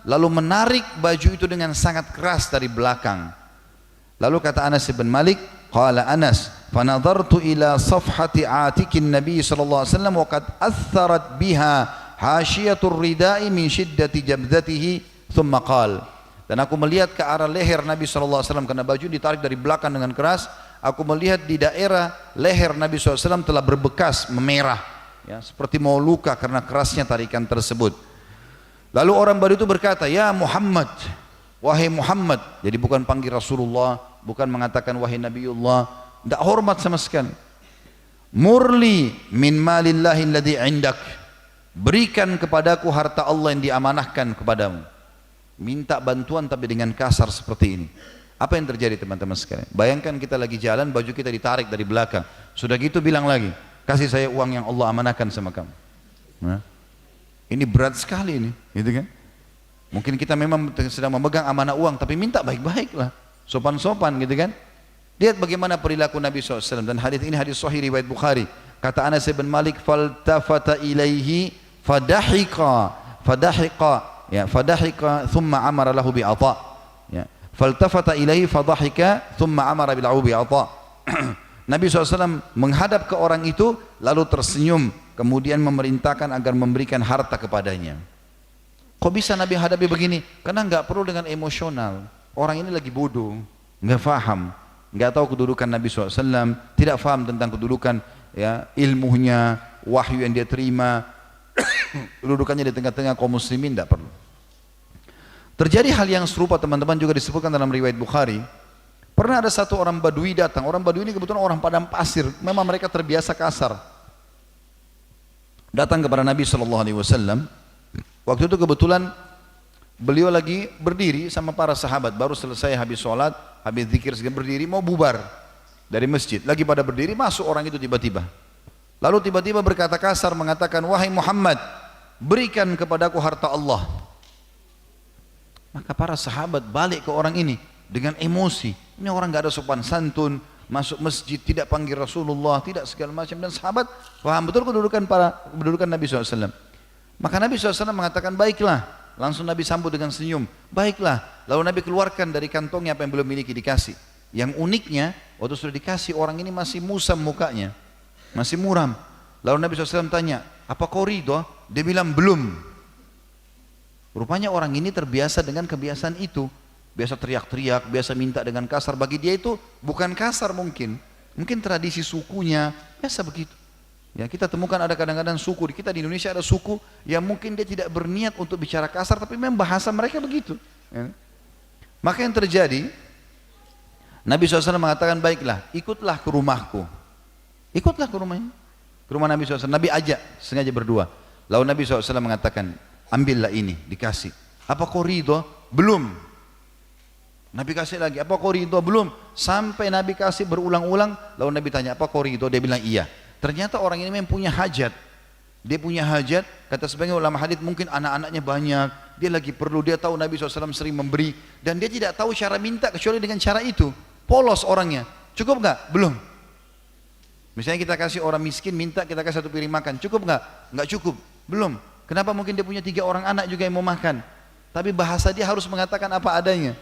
lalu menarik baju itu dengan sangat keras dari belakang. Lalu kata Anas bin Malik, qala Anas, fanadhartu ila safhati atikin Nabi SAW wa qad atharat biha hasyiyatur ridai min shiddati jabdatihi, thumma qala, dan aku melihat ke arah leher Nabi SAW karena baju ditarik dari belakang dengan keras. Aku melihat di daerah leher Nabi SAW telah berbekas memerah ya, seperti mau luka karena kerasnya tarikan tersebut. Lalu orang baru itu berkata, ya Muhammad, Wahai Muhammad, jadi bukan panggil Rasulullah, bukan mengatakan wahai Nabiullah, tidak hormat sama sekali. Murli min malillahi alladhi indak, berikan kepadaku harta Allah yang diamanahkan kepadamu. Minta bantuan tapi dengan kasar seperti ini. Apa yang terjadi teman-teman sekalian? Bayangkan kita lagi jalan, baju kita ditarik dari belakang. Sudah gitu bilang lagi, kasih saya uang yang Allah amanahkan sama kamu. Nah, ini berat sekali ini, gitu kan? Mungkin kita memang sedang memegang amanah uang, tapi minta baik-baik lah, sopan-sopan gitu kan? Lihat bagaimana perilaku Nabi SAW, dan hadis ini hadis sahih riwayat Bukhari. Kata Anas bin Malik, faltafata ilaihi fadahika thumma amara lahu bi'ata. Ya. Faltafata ilaihi fadahika thumma amara lahu bi'ata. Nabi SAW menghadap ke orang itu lalu tersenyum, kemudian memerintahkan agar memberikan harta kepadanya. Kok bisa Nabi hadapi begini? Karena nggak perlu dengan emosional. Orang ini lagi bodoh, nggak faham, nggak tahu kedudukan Nabi SAW, tidak faham tentang kedudukan ya ilmunya, wahyu yang dia terima, kedudukannya di tengah-tengah kaum muslimin, tidak perlu. Terjadi hal yang serupa teman-teman juga disebutkan dalam riwayat Bukhari. Pernah ada satu orang Badui datang. Orang Badui ini kebetulan orang padang pasir. Memang mereka terbiasa kasar. Datang kepada Nabi SAW. Waktu itu kebetulan beliau lagi berdiri sama para sahabat. Baru selesai habis sholat, habis zikir berdiri mau bubar dari masjid. Lagi pada berdiri masuk orang itu tiba-tiba. Lalu tiba-tiba berkata kasar mengatakan, wahai Muhammad, berikan kepadaku harta Allah. Maka para sahabat balik ke orang ini dengan emosi. Ini orang nggak ada sopan santun, masuk masjid tidak panggil Rasulullah, tidak segala macam. Dan sahabat paham betul kedudukan Nabi SAW. Maka Nabi SAW mengatakan baiklah. Langsung Nabi sambut dengan senyum. Baiklah. Lalu Nabi keluarkan dari kantongnya apa yang belum miliki dikasih. Yang uniknya waktu sudah dikasih orang ini masih musam mukanya, masih muram. Lalu Nabi SAW tanya, apa kau ridho? Dia bilang belum. Rupanya orang ini terbiasa dengan kebiasaan itu. Biasa teriak-teriak, biasa minta dengan kasar. Bagi dia itu bukan kasar mungkin tradisi sukunya, biasa begitu. Ya, kita temukan ada kadang-kadang suku, kita di Indonesia ada suku yang mungkin dia tidak berniat untuk bicara kasar, tapi memang bahasa mereka begitu. Ya. Maka yang terjadi, Nabi SAW mengatakan, baiklah, ikutlah ke rumahku. Ikutlah ke rumahnya. Ke rumah Nabi SAW, Nabi ajak, sengaja berdua. Lalu Nabi SAW mengatakan, ambillah ini, dikasih. Apa kau ridho? Belum. Nabi kasih lagi, apa kau ridho? Belum. Sampai Nabi kasih berulang-ulang, lalu Nabi tanya, apa kau ridho? Dia bilang iya. Ternyata orang ini memang punya hajat. Dia punya hajat, kata sebagian ulama hadits, mungkin anak-anaknya banyak, dia lagi perlu, dia tahu Nabi SAW sering memberi, dan dia tidak tahu cara minta kecuali dengan cara itu. Polos orangnya. Cukup nggak? Belum. Misalnya kita kasih orang miskin minta kita kasih satu piring makan, cukup nggak? Nggak cukup. Belum. Kenapa? Mungkin dia punya 3 orang anak juga yang mau makan. Tapi bahasa dia harus mengatakan apa adanya.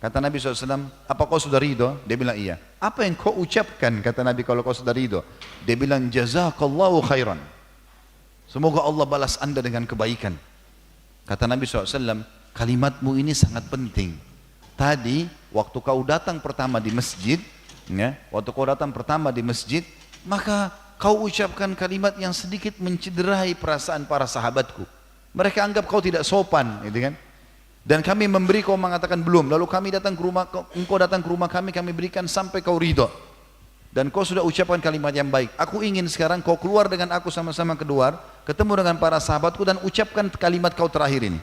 Kata Nabi SAW, apa kau sudah ridho? Dia bilang iya. Apa yang kau ucapkan? Kata Nabi kalau kau sudah ridho. Dia bilang jazakallahu khairan. Semoga Allah balas anda dengan kebaikan. Kata Nabi SAW, kalimatmu ini sangat penting. Tadi waktu kau datang pertama di masjid, ya, maka kau ucapkan kalimat yang sedikit mencederai perasaan para sahabatku. Mereka anggap kau tidak sopan, gitu kan? Dan kami memberi, kau mengatakan belum. Lalu kami datang ke rumah, engkau datang ke rumah kami berikan sampai kau ridho. Dan kau sudah ucapkan kalimat yang baik. Aku ingin sekarang kau keluar dengan aku sama-sama keluar, ketemu dengan para sahabatku dan ucapkan kalimat kau terakhir ini.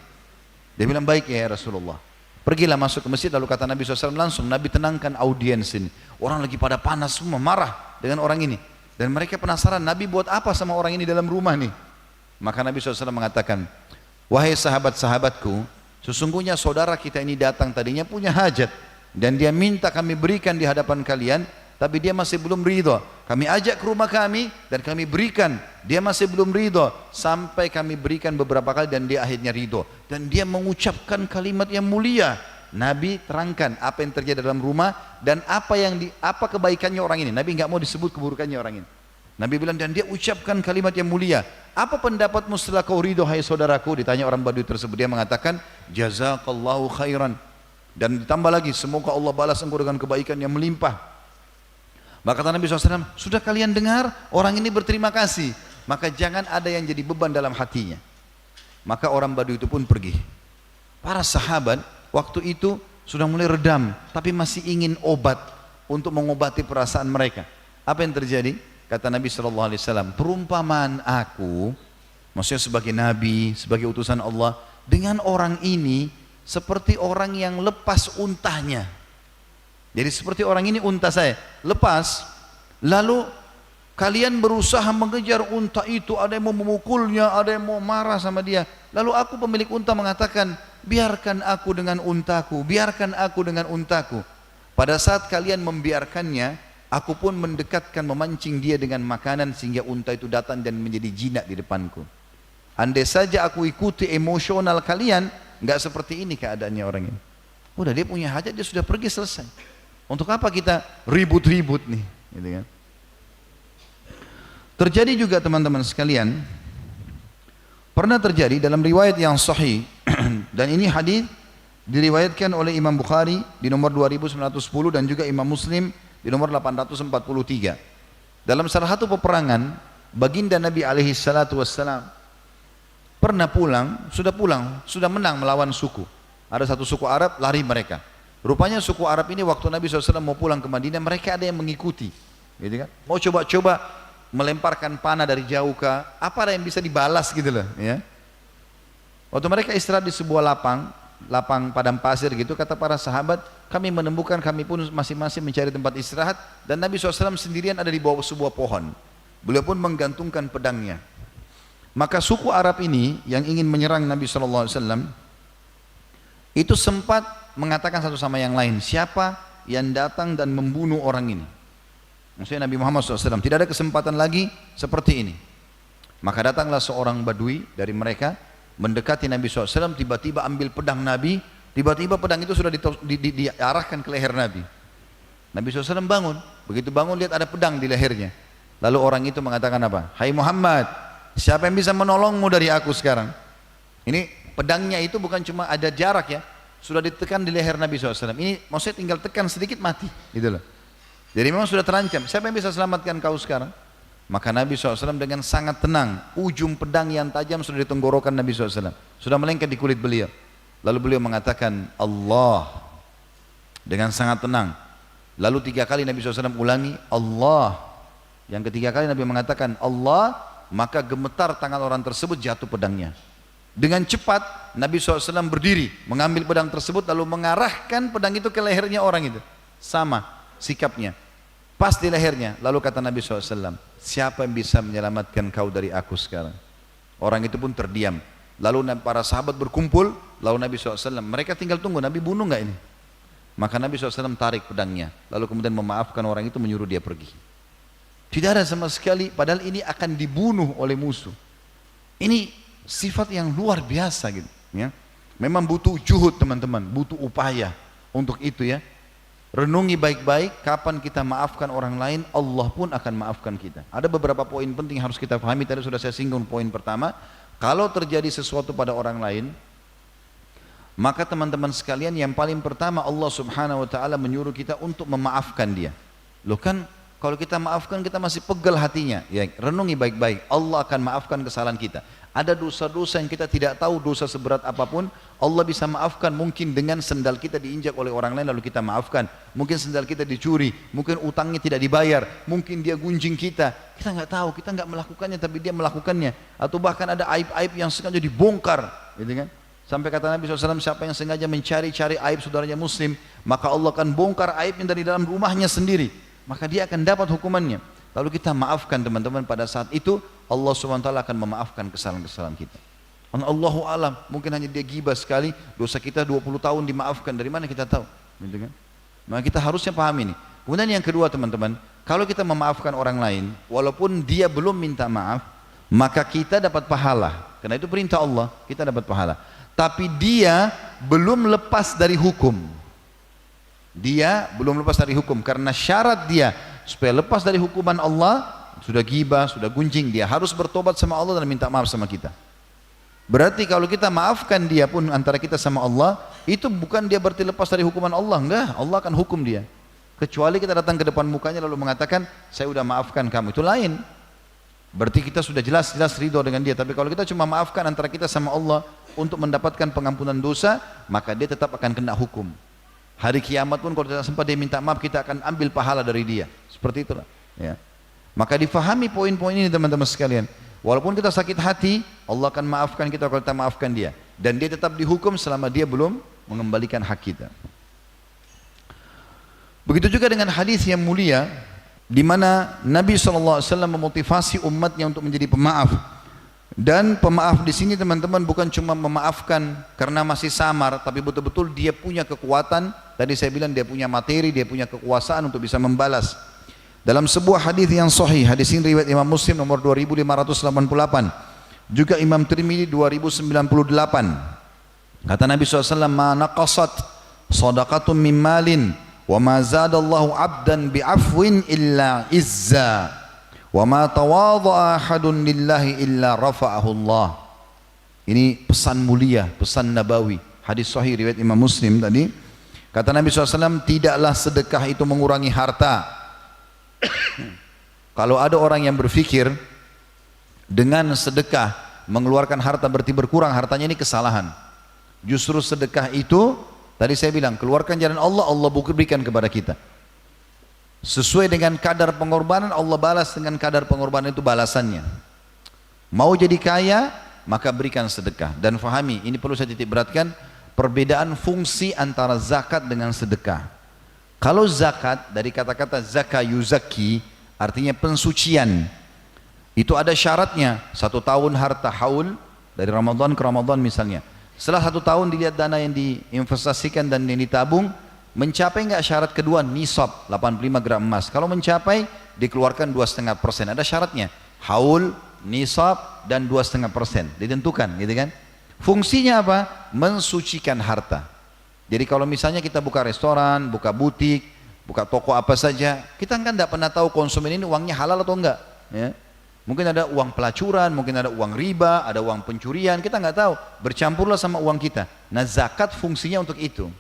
Dia bilang baik ya Rasulullah. Pergilah masuk ke masjid, lalu kata Nabi SAW langsung, Nabi tenangkan audiens ini. Orang lagi pada panas semua, marah dengan orang ini. Dan mereka penasaran, Nabi buat apa sama orang ini dalam rumah nih? Maka Nabi SAW mengatakan, wahai sahabat-sahabatku, sesungguhnya saudara kita ini datang tadinya punya hajat dan dia minta kami berikan di hadapan kalian, tapi dia masih belum ridho. Kami ajak ke rumah kami dan kami berikan, dia masih belum ridho sampai kami berikan beberapa kali dan dia akhirnya ridho. Dan dia mengucapkan kalimat yang mulia. Nabi terangkan apa yang terjadi dalam rumah dan apa kebaikannya orang ini. Nabi nggak mau disebut keburukannya orang ini. Nabi bilang dan dia ucapkan kalimat yang mulia. Apa pendapatmu setelah kau ridho hai saudaraku? Ditanya orang Badui tersebut, dia mengatakan jazakallahu khairan. Dan ditambah lagi, semoga Allah balas engkau dengan kebaikan yang melimpah. Maka kata Nabi SAW, sudah kalian dengar orang ini berterima kasih, maka jangan ada yang jadi beban dalam hatinya. Maka orang Badui itu pun pergi. Para sahabat waktu itu sudah mulai redam, tapi masih ingin obat untuk mengobati perasaan mereka. Apa yang terjadi? Kata Nabi SAW, perumpamaan aku, maksudnya sebagai Nabi, sebagai utusan Allah, dengan orang ini seperti orang yang lepas untahnya. Jadi seperti orang ini unta saya, lepas, lalu kalian berusaha mengejar unta itu, ada yang mau memukulnya, ada yang mau marah sama dia. Lalu aku pemilik unta mengatakan, biarkan aku dengan untaku, biarkan aku dengan untaku. Pada saat kalian membiarkannya, aku pun mendekatkan, memancing dia dengan makanan sehingga unta itu datang dan menjadi jinak di depanku. Andai saja aku ikuti emosional kalian, nggak seperti ini keadaannya orang ini. Udah dia punya hajat, dia sudah pergi, selesai. Untuk apa kita ribut-ribut nih? Gitu kan? Terjadi juga teman-teman sekalian, pernah terjadi dalam riwayat yang sahih, dan ini hadis diriwayatkan oleh Imam Bukhari di nomor 2910 dan juga Imam Muslim di nomor 843. Dalam salah satu peperangan, baginda Nabi alaihi salatu wassalam pernah pulang, sudah menang melawan suku. Ada satu suku Arab, lari mereka. Rupanya suku Arab ini waktu Nabi SAW mau pulang ke Madinah, mereka ada yang mengikuti. Gitu kan? Mau coba-coba melemparkan panah dari jauh ke apa ada yang bisa dibalas gitu loh. Ya. Waktu mereka istirahat di sebuah lapang padang pasir gitu, kata para sahabat, kami menemukan, kami pun masing-masing mencari tempat istirahat, dan Nabi SAW sendirian ada di bawah sebuah pohon. Beliau pun menggantungkan pedangnya. Maka suku Arab ini yang ingin menyerang Nabi SAW itu sempat mengatakan satu sama yang lain, siapa yang datang dan membunuh orang ini. Maksudnya Nabi Muhammad SAW, tidak ada kesempatan lagi seperti ini. Maka datanglah seorang badui dari mereka, mendekati Nabi SAW, tiba-tiba ambil pedang Nabi, tiba-tiba pedang itu sudah diarahkan ke leher Nabi. Nabi SAW bangun, begitu bangun lihat ada pedang di lehernya. Lalu orang itu mengatakan apa? Hai Muhammad, siapa yang bisa menolongmu dari aku sekarang? Ini pedangnya itu bukan cuma ada jarak ya, sudah ditekan di leher Nabi SAW. Ini maksudnya tinggal tekan sedikit mati, gitu loh. Jadi memang sudah terancam, siapa yang bisa selamatkan kau sekarang? Maka Nabi SAW dengan sangat tenang, ujung pedang yang tajam sudah di tenggorokan Nabi SAW, sudah melengket di kulit beliau. Lalu beliau mengatakan Allah dengan sangat tenang. Lalu 3 kali Nabi SAW ulangi Allah. Yang ketiga kali Nabi mengatakan Allah, maka gemetar tangan orang tersebut, jatuh pedangnya. Dengan cepat Nabi SAW berdiri, mengambil pedang tersebut lalu mengarahkan pedang itu ke lehernya orang itu. Sama sikapnya, pas di lehernya. Lalu kata Nabi SAW, siapa yang bisa menyelamatkan kau dari aku sekarang? Orang itu pun terdiam. Lalu para sahabat berkumpul, lalu Nabi SAW, mereka tinggal tunggu Nabi bunuh nggak ini? Maka Nabi SAW tarik pedangnya, lalu kemudian memaafkan orang itu, menyuruh dia pergi. Tidak ada sama sekali, padahal ini akan dibunuh oleh musuh. Ini sifat yang luar biasa gitu ya. Memang butuh juhud teman-teman, butuh upaya untuk itu ya. Renungi baik-baik, kapan kita maafkan orang lain, Allah pun akan maafkan kita. Ada beberapa poin penting harus kita pahami, tadi sudah saya singgung. Poin pertama, kalau terjadi sesuatu pada orang lain, maka teman-teman sekalian, yang paling pertama Allah Subhanahu wa ta'ala menyuruh kita untuk memaafkan dia. Loh kan kalau kita maafkan kita masih pegal hatinya, ya renungi baik-baik, Allah akan maafkan kesalahan kita. Ada dosa-dosa yang kita tidak tahu, dosa seberat apapun Allah bisa maafkan. Mungkin dengan sendal kita diinjak oleh orang lain lalu kita maafkan, mungkin sendal kita dicuri, mungkin utangnya tidak dibayar, mungkin dia gunjing kita nggak tahu, kita nggak melakukannya tapi dia melakukannya, atau bahkan ada aib-aib yang sengaja dibongkar, gitu kan? Sampai kata Nabi SAW, siapa yang sengaja mencari-cari aib saudaranya muslim, maka Allah akan bongkar aibnya dari dalam rumahnya sendiri, maka dia akan dapat hukumannya. Lalu kita maafkan teman-teman, pada saat itu Allah SWT akan memaafkan kesalahan-kesalahan kita. Allahu alam, mungkin hanya dia gibah sekali, dosa kita 20 tahun dimaafkan, dari mana kita tahu, gitu kan? Maka kita harusnya pahami ini. Kemudian yang kedua teman-teman, kalau kita memaafkan orang lain walaupun dia belum minta maaf, maka kita dapat pahala, karena itu perintah Allah, kita dapat pahala. Tapi dia belum lepas dari hukum. Dia belum lepas dari hukum, karena syarat dia supaya lepas dari hukuman Allah, sudah gibah, sudah gunjing, dia harus bertobat sama Allah dan minta maaf sama kita. Berarti kalau kita maafkan dia pun antara kita sama Allah, itu bukan dia berarti lepas dari hukuman Allah, enggak, Allah akan hukum dia. Kecuali kita datang ke depan mukanya lalu mengatakan, saya sudah maafkan kamu, itu lain. Berarti kita sudah jelas-jelas ridho dengan dia. Tapi kalau kita cuma maafkan antara kita sama Allah untuk mendapatkan pengampunan dosa, maka dia tetap akan kena hukum. Hari kiamat pun kalau tidak sempat dia minta maaf, kita akan ambil pahala dari dia. Seperti itulah. Ya. Maka difahami poin-poin ini teman-teman sekalian. Walaupun kita sakit hati, Allah akan maafkan kita kalau kita maafkan dia. Dan dia tetap dihukum selama dia belum mengembalikan hak kita. Begitu juga dengan hadis yang mulia di mana Nabi SAW memotivasi umatnya untuk menjadi pemaaf. Dan pemaaf di sini teman-teman bukan cuma memaafkan karena masih samar, tapi betul-betul dia punya kekuatan. Tadi saya bilang dia punya materi, dia punya kekuasaan untuk bisa membalas. Dalam sebuah hadis yang sahih, hadis ini riwayat Imam Muslim nomor 2588, juga Imam Tirmidzi 2098. Kata Nabi SAW, "Ma naqasat sadaqatun min malin wa ma zadallahu 'abdan bi'afwin illa izza wa ma tawadha'a ahadun lillahi illa rafa'ahu Allah." Ini pesan mulia, pesan nabawi, hadis sahih riwayat Imam Muslim tadi. Kata Nabi SAW, tidaklah sedekah itu mengurangi harta. Kalau ada orang yang berpikir dengan sedekah mengeluarkan harta berarti berkurang hartanya, ini kesalahan. Justru sedekah itu tadi saya bilang, keluarkan jalan Allah, Allah berikan kepada kita. Sesuai dengan kadar pengorbanan, Allah balas dengan kadar pengorbanan itu balasannya. Mau jadi kaya, maka berikan sedekah. Dan fahami, ini perlu saya titik beratkan, perbedaan fungsi antara zakat dengan sedekah. Kalau zakat, dari kata-kata zaka yuzaki, artinya pensucian. Itu ada syaratnya, 1 tahun harta haul, dari Ramadan ke Ramadan misalnya. Setelah 1 tahun dilihat dana yang diinvestasikan dan yang ditabung, mencapai enggak syarat kedua, nisab 85 gram emas. Kalau mencapai, dikeluarkan 2,5%. Ada syaratnya, haul, nisab, dan 2,5%. Ditentukan, gitu kan? Fungsinya apa? Mensucikan harta. Jadi kalau misalnya kita buka restoran, buka butik, buka toko apa saja, kita kan tidak pernah tahu konsumen ini uangnya halal atau enggak. Ya. Mungkin ada uang pelacuran, mungkin ada uang riba, ada uang pencurian, kita nggak tahu. Bercampurlah sama uang kita. Nah zakat fungsinya untuk itu.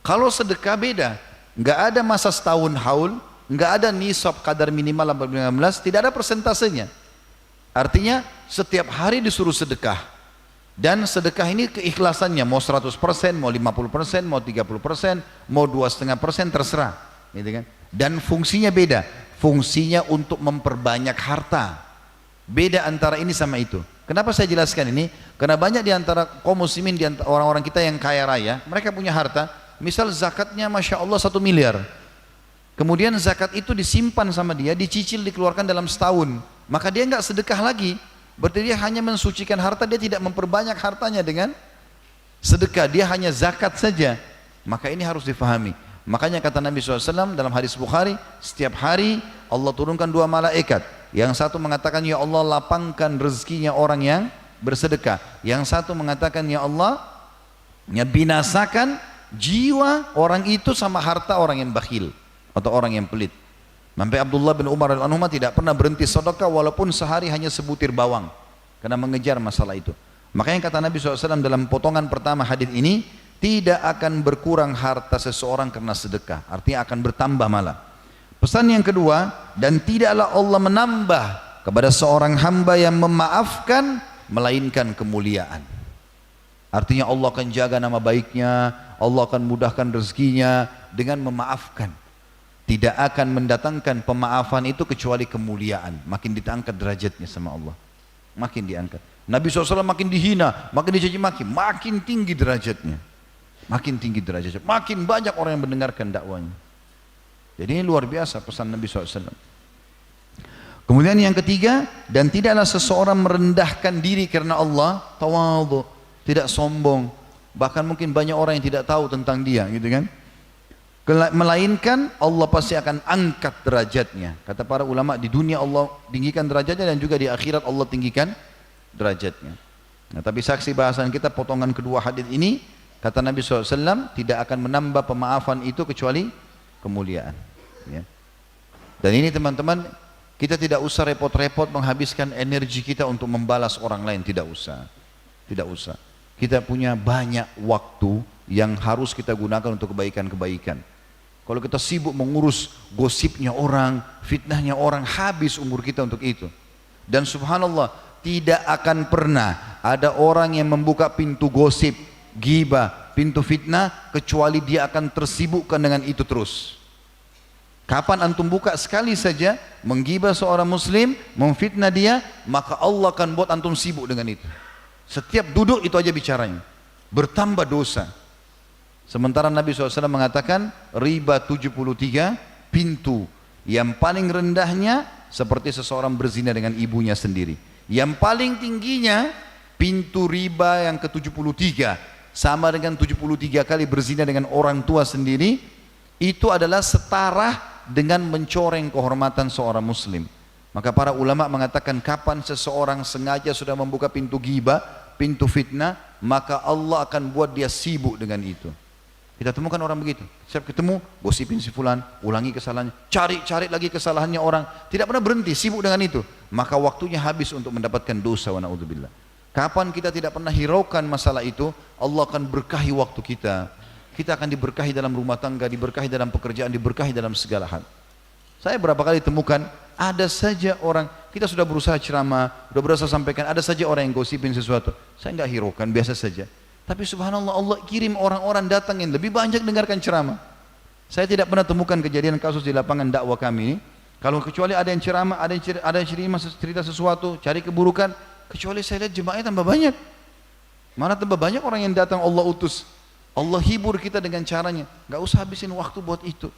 Kalau sedekah beda, nggak ada masa setahun haul, nggak ada nisab kadar minimal 18, tidak ada persentasenya. Artinya setiap hari disuruh sedekah. Dan sedekah ini keikhlasannya, mau 100%, mau 50%, mau 30%, mau 2,5%, terserah. Gitu kan? Dan fungsinya beda. Fungsinya untuk memperbanyak harta. Beda antara ini sama itu. Kenapa saya jelaskan ini? Karena banyak di antara kaum muslimin, di antara orang-orang kita yang kaya raya, mereka punya harta, misal zakatnya Masya Allah 1 miliar. Kemudian zakat itu disimpan sama dia, dicicil, dikeluarkan dalam setahun. Maka dia nggak sedekah lagi. Berarti dia hanya mensucikan harta, dia tidak memperbanyak hartanya dengan sedekah. Dia hanya zakat saja. Maka ini harus difahami. Makanya kata Nabi SAW dalam hadis Bukhari, setiap hari Allah turunkan 2 malaikat. Yang satu mengatakan, ya Allah lapangkan rezekinya orang yang bersedekah. Yang satu mengatakan, ya Allah binasakan jiwa orang itu sama harta orang yang bakhil atau orang yang pelit. Sampai Abdullah bin Umar al-Anhumah tidak pernah berhenti sedekah walaupun sehari hanya sebutir bawang, karena mengejar masalah itu. Makanya kata Nabi SAW dalam potongan pertama hadis ini, tidak akan berkurang harta seseorang karena sedekah, artinya akan bertambah malah. Pesan yang kedua, dan tidaklah Allah menambah kepada seorang hamba yang memaafkan melainkan kemuliaan. Artinya Allah akan jaga nama baiknya, Allah akan mudahkan rezekinya dengan memaafkan. Tidak akan mendatangkan pemaafan itu kecuali kemuliaan. Makin diangkat derajatnya sama Allah, makin diangkat. Nabi SAW makin dihina, makin dicaci maki, makin tinggi derajatnya. Makin tinggi derajatnya, makin banyak orang yang mendengarkan dakwanya. Jadi ini luar biasa pesan Nabi SAW. Kemudian yang ketiga, dan tidaklah seseorang merendahkan diri karena Allah, tawadhu, tidak sombong. Bahkan mungkin banyak orang yang tidak tahu tentang dia, gitu kan? Melainkan Allah pasti akan angkat derajatnya. Kata para ulama, di dunia Allah tinggikan derajatnya dan juga di akhirat Allah tinggikan derajatnya. Nah, tapi saksi bahasan kita potongan kedua hadis ini, kata Nabi SAW, tidak akan menambah pemaafan itu kecuali kemuliaan. Ya. Dan ini teman-teman, kita tidak usah repot-repot menghabiskan energi kita untuk membalas orang lain, tidak usah. Tidak usah. Kita punya banyak waktu yang harus kita gunakan untuk kebaikan-kebaikan. Kalau kita sibuk mengurus gosipnya orang, fitnahnya orang, habis umur kita untuk itu. Dan subhanallah, tidak akan pernah ada orang yang membuka pintu gosip, ghibah, pintu fitnah, kecuali dia akan tersibukkan dengan itu terus. Kapan antum buka sekali saja menggibah seorang muslim, memfitnah dia, maka Allah akan buat antum sibuk dengan itu. Setiap duduk itu aja bicaranya, bertambah dosa. Sementara Nabi SAW mengatakan riba 73 pintu, yang paling rendahnya seperti seseorang berzina dengan ibunya sendiri. Yang paling tingginya pintu riba yang ke-73, sama dengan 73 kali berzina dengan orang tua sendiri. Itu adalah setara dengan mencoreng kehormatan seorang muslim. Maka para ulama mengatakan kapan seseorang sengaja sudah membuka pintu ghibah, pintu fitnah, maka Allah akan buat dia sibuk dengan itu. Kita temukan orang begitu, setiap ketemu gosipin si fulan, ulangi kesalahannya, cari lagi kesalahannya orang, tidak pernah berhenti, sibuk dengan itu. Maka waktunya habis untuk mendapatkan dosa, wa na'udzubillah. Kapan kita tidak pernah hiraukan masalah itu, Allah akan berkahi waktu kita. Kita akan diberkahi dalam rumah tangga, diberkahi dalam pekerjaan, diberkahi dalam segala hal. Saya berapa kali temukan, ada saja orang, kita sudah berusaha ceramah, sudah berusaha sampaikan, ada saja orang yang gosipin sesuatu. Saya enggak hiraukan, biasa saja. Tapi subhanallah, Allah kirim orang-orang datang yang lebih banyak dengarkan ceramah. Saya tidak pernah temukan kejadian kasus di lapangan dakwah kami ini, kalau kecuali ada yang ceramah, ada yang cerita sesuatu, cari keburukan, kecuali saya lihat jemaahnya tambah banyak. Mana tambah banyak orang yang datang Allah utus. Allah hibur kita dengan caranya, nggak usah habisin waktu buat itu.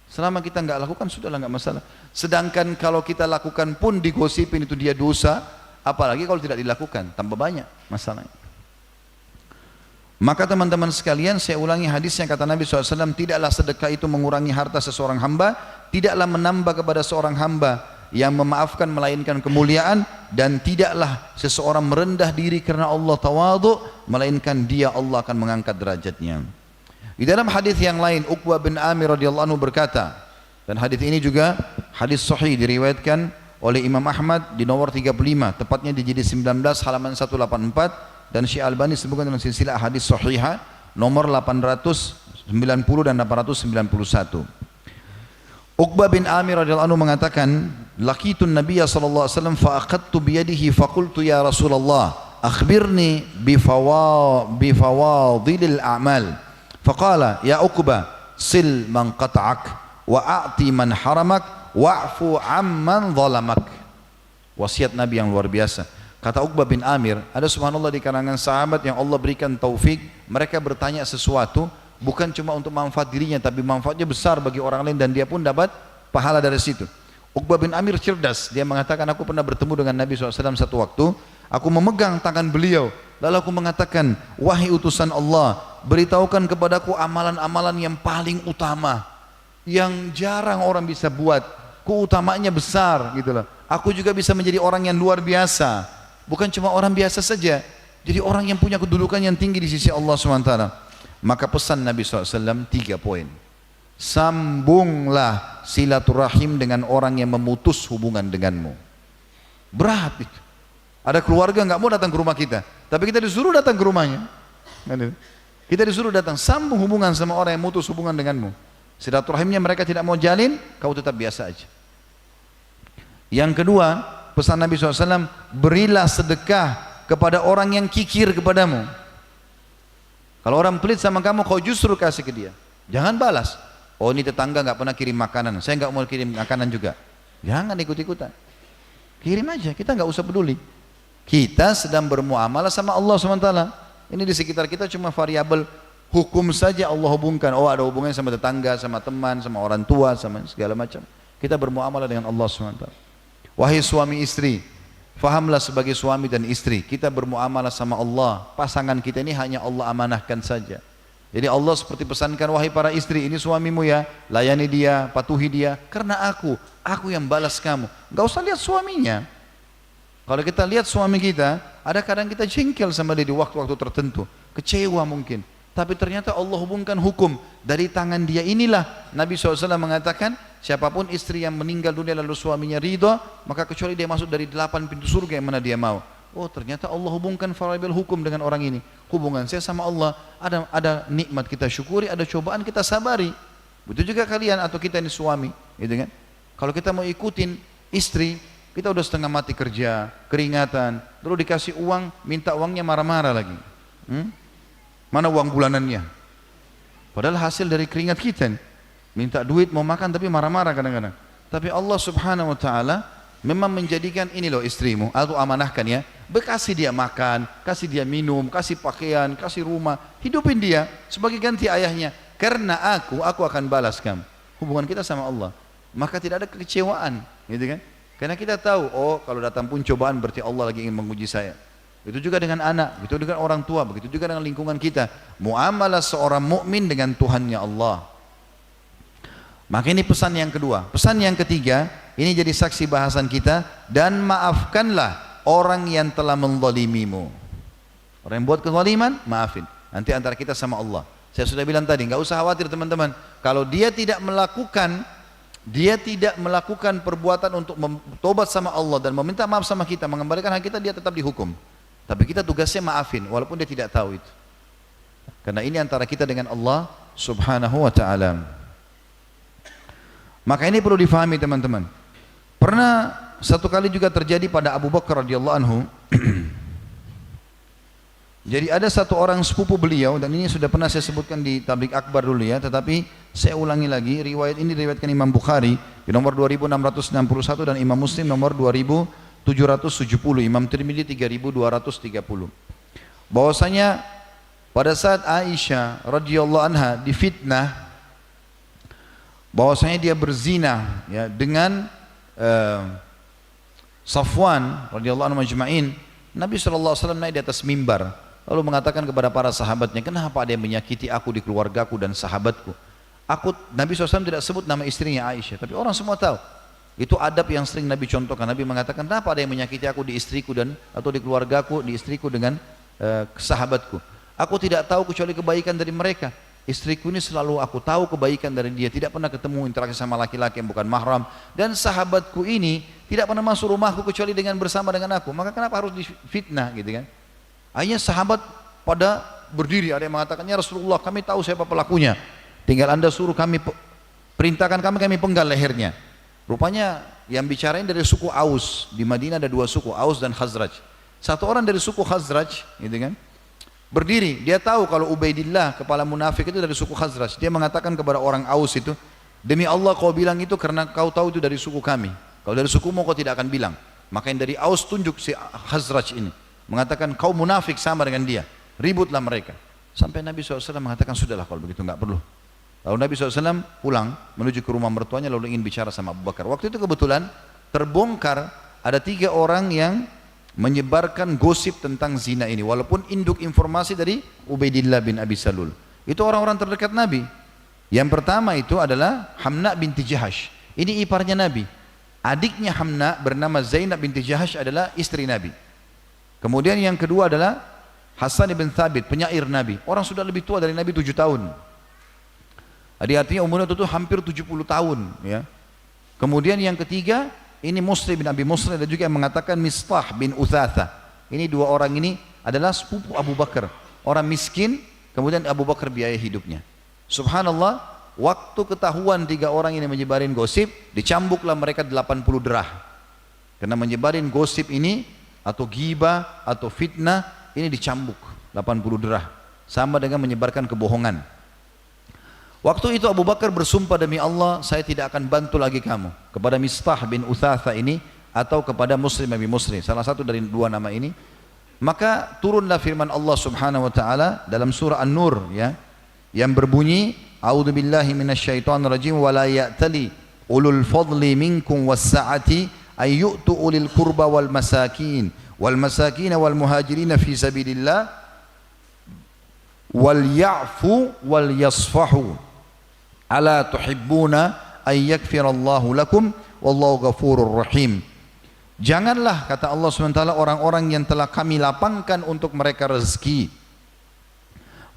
Selama kita nggak lakukan, sudahlah, nggak masalah. Sedangkan kalau kita lakukan pun digosipin itu dia dosa, apalagi kalau tidak dilakukan, tambah banyak masalahnya. Maka teman-teman sekalian, saya ulangi hadisnya, kata Nabi SAW, tidaklah sedekah itu mengurangi harta seseorang hamba, tidaklah menambah kepada seorang hamba yang memaafkan melainkan kemuliaan, dan tidaklah seseorang merendah diri karena Allah tawadhu, melainkan dia Allah akan mengangkat derajatnya. Di dalam hadis yang lain, Uqbah bin Amir radhiyallahu anhu berkata, dan hadis ini juga hadis sahih diriwayatkan oleh Imam Ahmad di nomor 35, tepatnya di jilid 19 halaman 184, dan Syekh Albani sebutkan dalam silsilah hadis sahihah nomor 890 dan 891. Uqbah bin Amir radhiyallahu anhu mengatakan, laqitun Nabiyya sallallahu alaihi wasallam fa aqadtu bi yadihi fa qultu ya Rasulullah akhbirni bi fawadilil a'mal. Faqala ya Uqbah sil man qata'ak wa a'ti man haramak wa'fu amman zalamak. Wasiat Nabi yang luar biasa. Kata Uqbah bin Amir, ada subhanallah di kalangan sahabat yang Allah berikan taufik, mereka bertanya sesuatu bukan cuma untuk manfaat dirinya, tapi manfaatnya besar bagi orang lain dan dia pun dapat pahala dari situ. Uqbah bin Amir cerdas, dia mengatakan, aku pernah bertemu dengan Nabi SAW satu waktu, aku memegang tangan beliau, lalu aku mengatakan, wahai utusan Allah, beritahukan kepadaku amalan-amalan yang paling utama, yang jarang orang bisa buat, keutamanya besar gitu loh. Aku juga bisa menjadi orang yang luar biasa. Bukan cuma orang biasa saja, jadi orang yang punya kedudukan yang tinggi di sisi Allah SWT. Maka pesan Nabi SAW 3 poin. Sambunglah silaturahim dengan orang yang memutus hubungan denganmu. Berat itu. Ada keluarga nggak mau datang ke rumah kita, tapi kita disuruh datang ke rumahnya. Kita disuruh datang, sambung hubungan sama orang yang memutus hubungan denganmu. Silaturahimnya mereka tidak mau jalin, kau tetap biasa aja. Yang kedua, pesan Nabi SAW, berilah sedekah kepada orang yang kikir kepadamu. Kalau orang pelit sama kamu, kau justru kasih ke dia. Jangan balas. Oh, ini tetangga nggak pernah kirim makanan, saya nggak mau kirim makanan juga. Jangan ikut-ikutan. Kirim aja, kita nggak usah peduli. Kita sedang bermuamalah sama Allah SWT. Ini di sekitar kita cuma variabel hukum saja Allah hubungkan. Oh, ada hubungannya sama tetangga, sama teman, sama orang tua, sama segala macam. Kita bermuamalah dengan Allah SWT. Wahai suami istri, fahamlah sebagai suami dan istri, kita bermuamalah sama Allah. Pasangan kita ini hanya Allah amanahkan saja. Jadi Allah seperti pesankan, wahai para istri, ini suamimu ya, layani dia, patuhi dia, karena aku yang balas kamu. Gak usah lihat suaminya. Kalau kita lihat suami kita, ada kadang kita jengkel sama dia di waktu-waktu tertentu, kecewa mungkin. Tapi ternyata Allah hubungkan hukum dari tangan dia inilah. Nabi SAW mengatakan, siapapun istri yang meninggal dunia lalu suaminya ridha, maka kecuali dia masuk dari 8 pintu surga yang mana dia mau. Oh, ternyata Allah hubungkan variabel hukum dengan orang ini. Hubungan saya sama Allah, ada nikmat kita syukuri, ada cobaan kita sabari. Begitu juga kalian atau kita ini suami, gitu kan? Kalau kita mau ikutin istri, Kita udah setengah mati kerja, keringatan, terus dikasih uang, minta uangnya marah-marah lagi. Mana uang bulanannya? Padahal hasil dari keringat kita. Minta duit mau makan tapi marah-marah kadang-kadang. Tapi Allah Subhanahu wa taala memang menjadikan ini loh istrimu atau amanahkan ya, bekasih dia makan, kasih dia minum, kasih pakaian, kasih rumah, hidupin dia sebagai ganti ayahnya. Karena aku akan balas kamu. Hubungan kita sama Allah, maka tidak ada kekecewaan, gitu kan? Karena kita tahu, oh kalau datang pun cobaan berarti Allah lagi ingin menguji saya. Itu juga dengan anak, begitu dengan orang tua, begitu juga dengan lingkungan kita. Muamalah seorang mukmin dengan Tuhannya Allah. Maka ini pesan yang kedua. Pesan yang ketiga, ini jadi saksi bahasan kita, dan maafkanlah orang yang telah menzalimimu. Orang yang buat kezaliman, maafin. Nanti antara kita sama Allah. Saya sudah bilang tadi, nggak usah khawatir teman-teman. Kalau dia tidak melakukan perbuatan untuk bertobat sama Allah dan meminta maaf sama kita, mengembalikan hak kita, dia tetap dihukum. Tapi kita tugasnya maafin, walaupun dia tidak tahu itu. Karena ini antara kita dengan Allah Subhanahu wa ta'ala. Maka ini perlu difahami teman-teman. Pernah satu kali juga terjadi pada Abu Bakar radhiyallahu anhu. Jadi ada satu orang sepupu beliau, dan ini sudah pernah saya sebutkan di Tabligh Akbar dulu ya, tetapi saya ulangi lagi, riwayat ini diriwayatkan Imam Bukhari di nomor 2661 dan Imam Muslim nomor 2770, Imam Tirmidzi 3230. Bahwasanya pada saat Aisyah radhiyallahu anha difitnah bahwasanya dia berzina ya dengan Safwan radhiyallahu anhu majma'in, Nabi SAW naik di atas mimbar lalu mengatakan kepada para sahabatnya, kenapa ada yang menyakiti aku di keluargaku dan sahabatku? Nabi SAW tidak sebut nama istrinya Aisyah, tapi orang semua tahu. Itu adab yang sering Nabi contohkan. Nabi mengatakan, kenapa ada yang menyakiti aku di istriku atau di keluargaku, di istriku dengan sahabatku? Aku tidak tahu kecuali kebaikan dari mereka. Istriku ini selalu aku tahu kebaikan dari dia, tidak pernah ketemu interaksi sama laki-laki yang bukan mahram. Dan sahabatku ini tidak pernah masuk rumahku kecuali bersama dengan aku. Maka kenapa harus difitnah gitu kan? Akhirnya sahabat pada berdiri, ada yang mengatakan, ya Rasulullah, kami tahu siapa pelakunya, tinggal anda suruh kami, perintahkan kami penggal lehernya. Rupanya yang bicarain dari suku Aus. Di Madinah ada dua suku, Aus dan Khazraj. Satu orang dari suku Khazraj gitu kan, berdiri, dia tahu kalau Ubaidillah kepala munafik itu dari suku Khazraj. Dia mengatakan kepada orang Aus itu, demi Allah kau bilang itu karena kau tahu itu dari suku kami. Kalau dari sukumu kau tidak akan bilang. Maka yang dari Aus tunjuk si Khazraj ini, mengatakan kau munafik sama dengan dia. Ributlah mereka. Sampai Nabi SAW mengatakan, sudahlah kalau begitu enggak perlu. Lalu Nabi SAW pulang menuju ke rumah mertuanya lalu ingin bicara sama Abu Bakar. Waktu itu kebetulan terbongkar ada 3 orang yang menyebarkan gosip tentang zina ini, walaupun induk informasi dari Ubaidillah bin Abi Salul. Itu orang-orang terdekat Nabi. Yang pertama itu adalah Hamna binti Jahash. Ini iparnya Nabi. Adiknya Hamna bernama Zainab binti Jahash adalah istri Nabi. Kemudian yang kedua adalah Hasan ibn Thabit, penyair Nabi. Orang sudah lebih tua dari Nabi 7 tahun. Jadi artinya umurnya itu hampir 70 tahun. Ya. Kemudian yang ketiga, ini Muslim bin Abi Muslim, dan juga yang mengatakan Mistah bin Uthatha. Ini 2 orang ini adalah sepupu Abu Bakar. Orang miskin, kemudian Abu Bakar biaya hidupnya. Subhanallah, waktu ketahuan 3 orang ini menyebarin gosip, dicambuklah mereka 80 derah. Karena menyebarin gosip ini, atau ghibah, atau fitnah, ini dicambuk 80 derah. Sama dengan menyebarkan kebohongan. Waktu itu Abu Bakar bersumpah, demi Allah saya tidak akan bantu lagi kamu, kepada Mistah bin Uthatha ini atau kepada Muslim bin Muslim, salah satu dari 2 nama ini. Maka turunlah firman Allah Subhanahu wa taala dalam surah An-Nur ya, yang berbunyi, a'udzubillahi minasyaitonirrajim, wa la ya'tali ulul fadli minkum was-sa'ati ay yu'tu ulil qurba wal masakin wal muhajirin fi sabilillah wal ya'fu wal yasfahu ala tuhibbuna ay yakfirallahu lakum wallahu ghafurur rahim. Janganlah, kata Allah SWT, orang-orang yang telah kami lapangkan untuk mereka rezeki,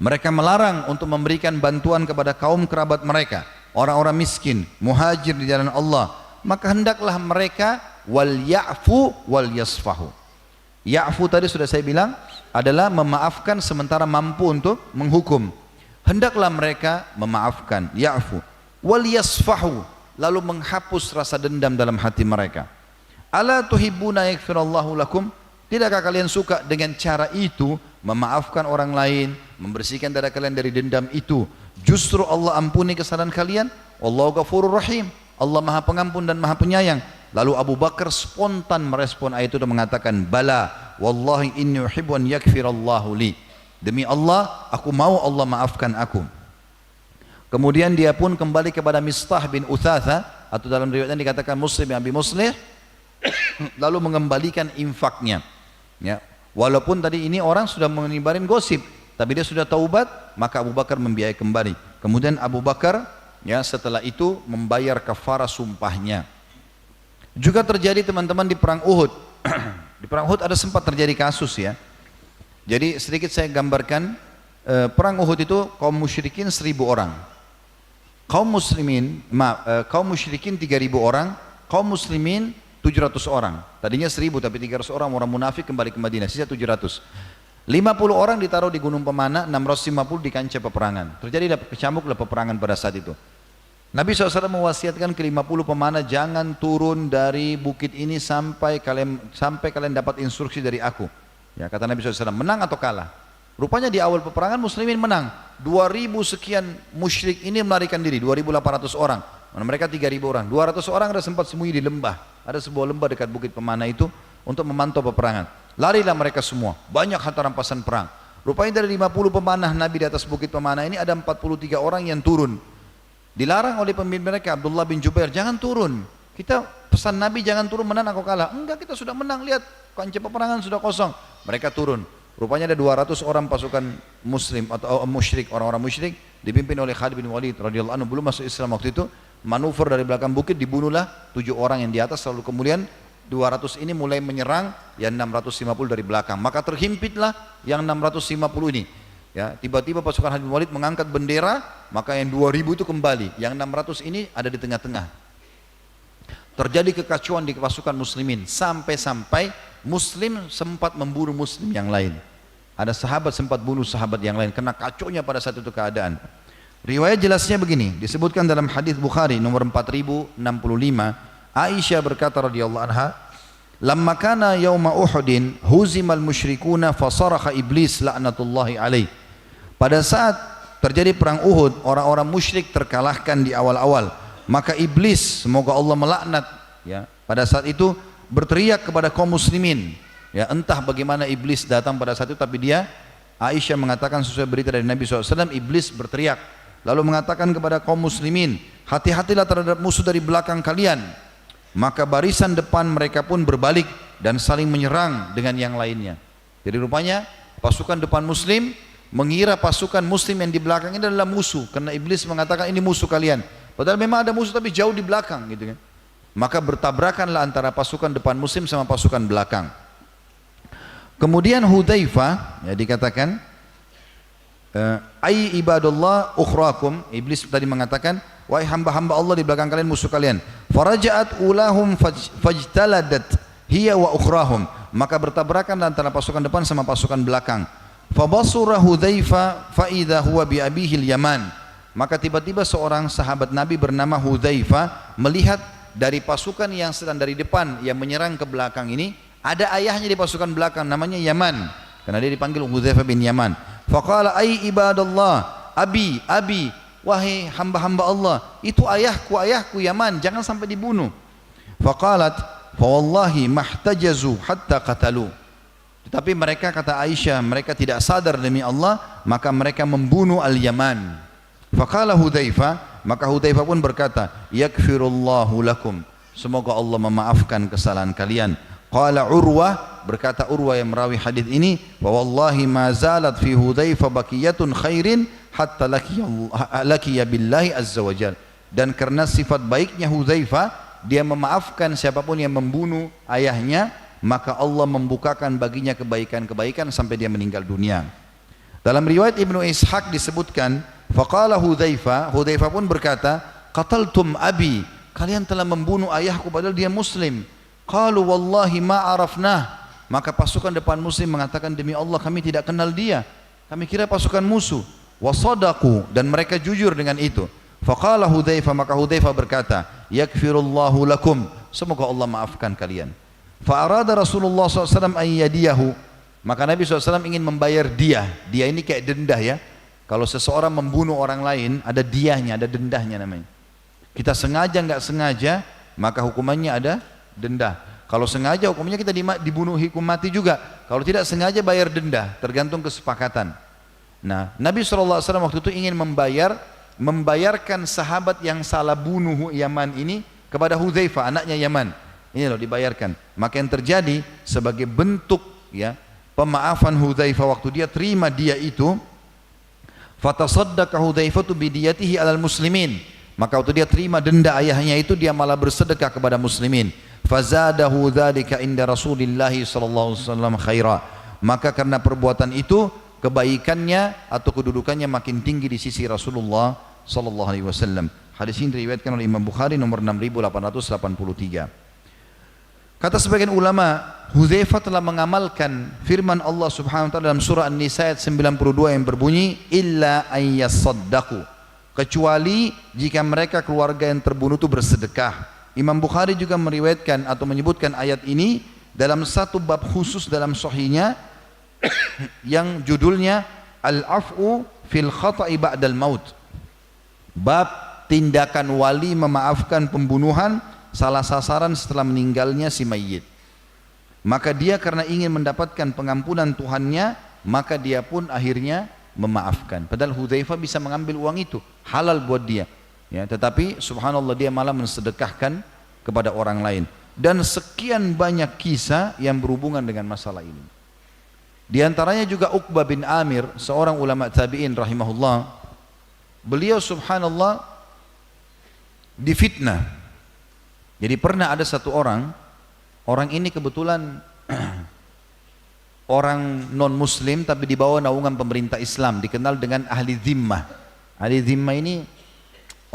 mereka melarang untuk memberikan bantuan kepada kaum kerabat mereka, orang-orang miskin, muhajir di jalan Allah, maka hendaklah mereka wal ya'fu wal yasfahu. Ya'fu tadi sudah saya bilang adalah memaafkan sementara mampu untuk menghukum. Hendaklah mereka memaafkan, ya'fu. Wal yasfahu, lalu menghapus rasa dendam dalam hati mereka. Ala tuhibbuna yaghfirallahu lakum? Tidakkah kalian suka dengan cara itu, memaafkan orang lain, membersihkan dada kalian dari dendam itu? Justru Allah ampuni kesalahan kalian. Wallahu ghafurur rahim. Allah Maha Pengampun dan Maha Penyayang. Lalu Abu Bakar spontan merespon ayat itu dan mengatakan, bala, wallahi inni uhibbu an yaghfirallahu li. Demi Allah, aku mau Allah maafkan aku. Kemudian dia pun kembali kepada Mistah bin Uthatha, atau dalam riwayatnya dikatakan Muslim bin Abi Muslih, lalu mengembalikan infaknya. Ya, walaupun tadi ini orang sudah menyebarin gosip, tapi dia sudah taubat, maka Abu Bakar membiayai kembali. Kemudian Abu Bakar, ya, setelah itu membayar kafarah sumpahnya. Juga terjadi teman-teman di perang Uhud. Di perang Uhud ada sempat terjadi kasus, ya. Jadi sedikit saya gambarkan, perang Uhud itu kaum musyrikin 1000 orang, kaum musyrikin 3000 orang, kaum muslimin 700 orang. Tadinya 1000 tapi 300 orang munafik kembali ke Madinah, sisa 700. 50 orang ditaruh di Gunung Pemana, 650 di kancah peperangan. Terjadi kecamuklah peperangan pada saat itu. Nabi SAW mewasiatkan ke 50 pemanah, jangan turun dari bukit ini sampai kalian dapat instruksi dari aku. Ya, kata Nabi SAW, menang atau kalah? Rupanya di awal peperangan muslimin menang. 2000 sekian musyrik ini melarikan diri, 2800 orang. Mereka 3000 orang. 200 orang ada sempat sembunyi di lembah. Ada sebuah lembah dekat bukit pemanah itu untuk memantau peperangan. Larilah mereka semua. Banyak harta rampasan perang. Rupanya dari 50 pemanah Nabi di atas bukit pemanah ini ada 43 orang yang turun. Dilarang oleh pemimpin mereka, Abdullah bin Jubair, jangan turun. Kita pesan Nabi jangan turun, menang atau kalah. Enggak, kita sudah menang, lihat kancah peperangan sudah kosong. Mereka turun. Rupanya ada 200 orang pasukan muslim atau musyrik, orang-orang musyrik dipimpin oleh Khalid bin Walid radhiyallahu anhu, belum masuk Islam waktu itu. Manuver dari belakang bukit, dibunuhlah 7 orang yang di atas, lalu kemudian 200 ini mulai menyerang yang 650 dari belakang. Maka terhimpitlah yang 650 ini. Ya, tiba-tiba pasukan Khalid bin Walid mengangkat bendera, maka yang 2000 itu kembali, yang 600 ini ada di tengah-tengah. Terjadi kekacauan di pasukan muslimin, sampai-sampai muslim sempat membunuh muslim yang lain. Ada sahabat sempat bunuh sahabat yang lain, karena kacaunya pada saat itu keadaan. Riwayat jelasnya begini, disebutkan dalam hadis Bukhari nomor 4065, Aisyah berkata radhiyallahu anha, lamma kana yauma Uhudin huzimal musyrikuna fasaraha iblis la'natullahi alaih. Pada saat terjadi perang Uhud, orang-orang musyrik terkalahkan di awal-awal, maka iblis, semoga Allah melaknat, ya, pada saat itu berteriak kepada kaum muslimin. Ya, entah bagaimana iblis datang pada saat itu, tapi dia, Aisyah mengatakan sesuai berita dari Nabi SAW, iblis berteriak lalu mengatakan kepada kaum muslimin, hati-hatilah terhadap musuh dari belakang kalian. Maka barisan depan mereka pun berbalik dan saling menyerang dengan yang lainnya. Jadi rupanya pasukan depan muslim mengira pasukan muslim yang di belakang ini adalah musuh, karena iblis mengatakan ini musuh kalian, padahal memang ada musuh tapi jauh di belakang gitu kan. Maka bertabrakanlah antara pasukan depan muslim sama pasukan belakang. Kemudian Hudzaifah, ya, dikatakan ai ibadullah ukhrakum, iblis tadi mengatakan wahai hamba-hamba Allah di belakang kalian musuh kalian. Faraja'at ulahum fajtaladat hiya wa ukhrahum, maka bertabrakan antara pasukan depan sama pasukan belakang. Fabasura Hudzaifah fa idza huwa bi abihi al-Yaman, maka tiba-tiba seorang sahabat Nabi bernama Hudzaifah melihat dari pasukan yang sedang dari depan yang menyerang ke belakang ini ada ayahnya di pasukan belakang namanya Yaman, karena dia dipanggil Hudzaifah bin Yaman. Faqala ai ibadallah abi wahai hamba-hamba Allah, itu ayahku Yaman, jangan sampai dibunuh. Faqalat fa wallahi mahtajazu hatta qatalu, tetapi mereka, kata Aisyah, mereka tidak sadar demi Allah, maka mereka membunuh al-Yaman. Faqala Hudzaifah, maka Hudzaifah pun berkata, yakfirullahu lakum, semoga Allah memaafkan kesalahan kalian. Qala Urwah, berkata Urwah yang merawi hadis ini, wa wallahi ma zalat fi Hudzaifah baqiyatun khairin hatta laqiya billahi azza wajal. Dan karena sifat baiknya Hudzaifah, dia memaafkan siapapun yang membunuh ayahnya, maka Allah membukakan baginya kebaikan-kebaikan sampai dia meninggal dunia. Dalam riwayat Ibnu Ishaq disebutkan, faqala Hudzaifah pun berkata, qataltum abi, kalian telah membunuh ayahku padahal dia muslim. Qalu wallahi ma arafnah, maka pasukan depan muslim mengatakan, demi Allah kami tidak kenal dia, kami kira pasukan musuh. Wasadaku, dan mereka jujur dengan itu. Faqala Hudzaifah, maka Hudzaifah berkata, yakfirullahu lakum, semoga Allah maafkan kalian. Fa'arada Rasulullah SAW ayyadiyahu. Maka Nabi SAW ingin membayar dia. Dia ini kayak denda ya. Kalau seseorang membunuh orang lain, ada diahnya, ada dendahnya namanya. Kita sengaja nggak sengaja, maka hukumannya ada denda. Kalau sengaja hukumnya kita dibunuh hukum mati juga. Kalau tidak sengaja bayar denda, tergantung kesepakatan. Nah, Nabi SAW waktu itu ingin membayarkan sahabat yang salah bunuh Yaman ini kepada Hudzaifah, anaknya Yaman. Ini loh dibayarkan. Maka yang terjadi sebagai bentuk ya pemaafan Hudzaifah waktu dia terima dia itu, fatasaddaqa Hudzaifatu bidiyatihi alal muslimin. Maka waktu dia terima denda ayahnya itu, dia malah bersedekah kepada muslimin. Fazadahu dzalika inda Rasulillah sallallahu alaihi wasallam khaira. Maka karena perbuatan itu kebaikannya atau kedudukannya makin tinggi di sisi Rasulullah sallallahu alaihi wasallam. Hadis ini diriwayatkan oleh Imam Bukhari nomor 6883. Kata sebagian ulama, Hudzaifah telah mengamalkan firman Allah Subhanahu wa taala dalam surah An-Nisa ayat 92 yang berbunyi illa ayyasaddaqu, kecuali jika mereka keluarga yang terbunuh itu bersedekah. Imam Bukhari juga meriwayatkan atau menyebutkan ayat ini dalam satu bab khusus dalam sahihnya yang judulnya Al-Af'u fil Khata'i ba'dal Maut. Bab tindakan wali memaafkan pembunuhan salah sasaran setelah meninggalnya si mayit. Maka dia karena ingin mendapatkan pengampunan Tuhannya, maka dia pun akhirnya memaafkan. Padahal Hudzaifah bisa mengambil uang itu, halal buat dia. Ya, tetapi subhanallah dia malah mensedekahkan kepada orang lain. Dan sekian banyak kisah yang berhubungan dengan masalah ini. Di antaranya juga Uqbah bin Amir, seorang ulama tabi'in rahimahullah. Beliau subhanallah difitnah. Jadi pernah ada satu orang ini kebetulan orang non muslim tapi di bawah naungan pemerintah Islam, dikenal dengan ahli zimmah. Ahli zimmah ini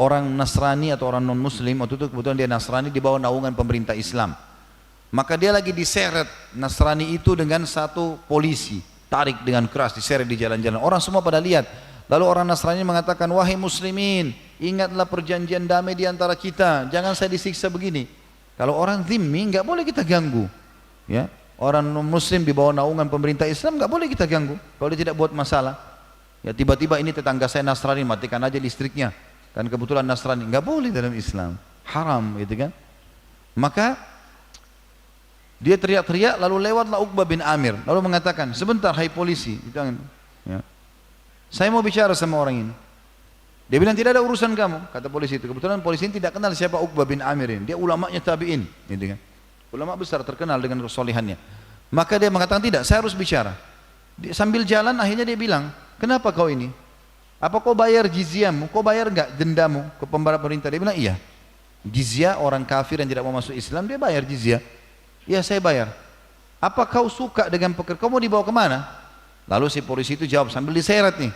orang Nasrani atau orang non muslim, waktu itu kebetulan dia Nasrani di bawah naungan pemerintah Islam. Maka dia lagi diseret Nasrani itu dengan satu polisi, tarik dengan keras, diseret di jalan-jalan. Orang semua pada lihat. Lalu orang Nasrani mengatakan, wahai muslimin, ingatlah perjanjian damai di antara kita, jangan saya disiksa begini. Kalau orang zimmi nggak boleh kita ganggu, ya. Orang muslim di bawah naungan pemerintah Islam nggak boleh kita ganggu kalau dia tidak buat masalah. Ya tiba-tiba ini tetangga saya Nasrani, matikan aja listriknya, kan kebetulan Nasrani, nggak boleh dalam Islam, haram gitu kan. Maka dia teriak-teriak, lalu lewatlah Uqbah bin Amir, lalu mengatakan, sebentar hai polisi, ya, saya mau bicara sama orang ini. Dia bilang tidak ada urusan kamu, kata polisi itu. Kebetulan polisi ini tidak kenal siapa Uqbah bin Amir ini. Dia ulamanya tabi'in, gitu kan. Ulama besar terkenal dengan kesolehannya. Maka dia mengatakan tidak, saya harus bicara. Sambil jalan akhirnya dia bilang, kenapa kau ini? Apa kau bayar jizyahmu? Kau bayar enggak dendamu ke pemerintah? Dia bilang iya. Jizyah orang kafir yang tidak mau masuk Islam dia bayar jizyah. Iya saya bayar. Apa kau suka dengan pekerjaan? Kau mau dibawa kemana? Lalu si polisi itu jawab sambil diseret nih,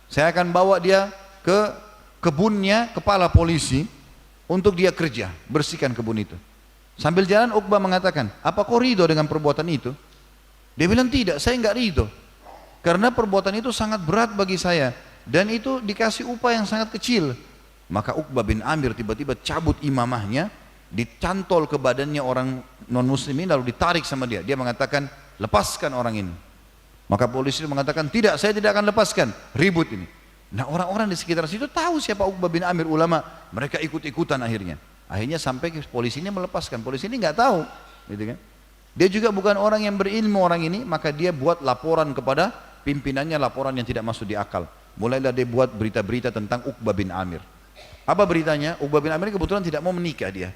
saya akan bawa dia ke kebunnya kepala polisi untuk dia kerja, bersihkan kebun itu. Sambil jalan Uqbah mengatakan, apa kau ridho dengan perbuatan itu? Dia bilang tidak, saya enggak ridho. Karena perbuatan itu sangat berat bagi saya dan itu dikasih upah yang sangat kecil. Maka Uqbah bin Amir tiba-tiba cabut imamahnya, dicantol ke badannya orang non muslimin lalu ditarik sama dia. Dia mengatakan, lepaskan orang ini. Maka polisi mengatakan, tidak, saya tidak akan lepaskan, ribut ini. Nah orang-orang di sekitar situ tahu siapa Uqbah bin Amir, ulama, mereka ikut-ikutan akhirnya. Akhirnya sampai polisi ini melepaskan, polisi ini nggak tahu, gitu kan. Dia juga bukan orang yang berilmu orang ini, maka dia buat laporan kepada pimpinannya, laporan yang tidak masuk di akal. Mulailah dia buat berita-berita tentang Uqbah bin Amir. Apa beritanya? Uqbah bin Amir kebetulan tidak mau menikah dia.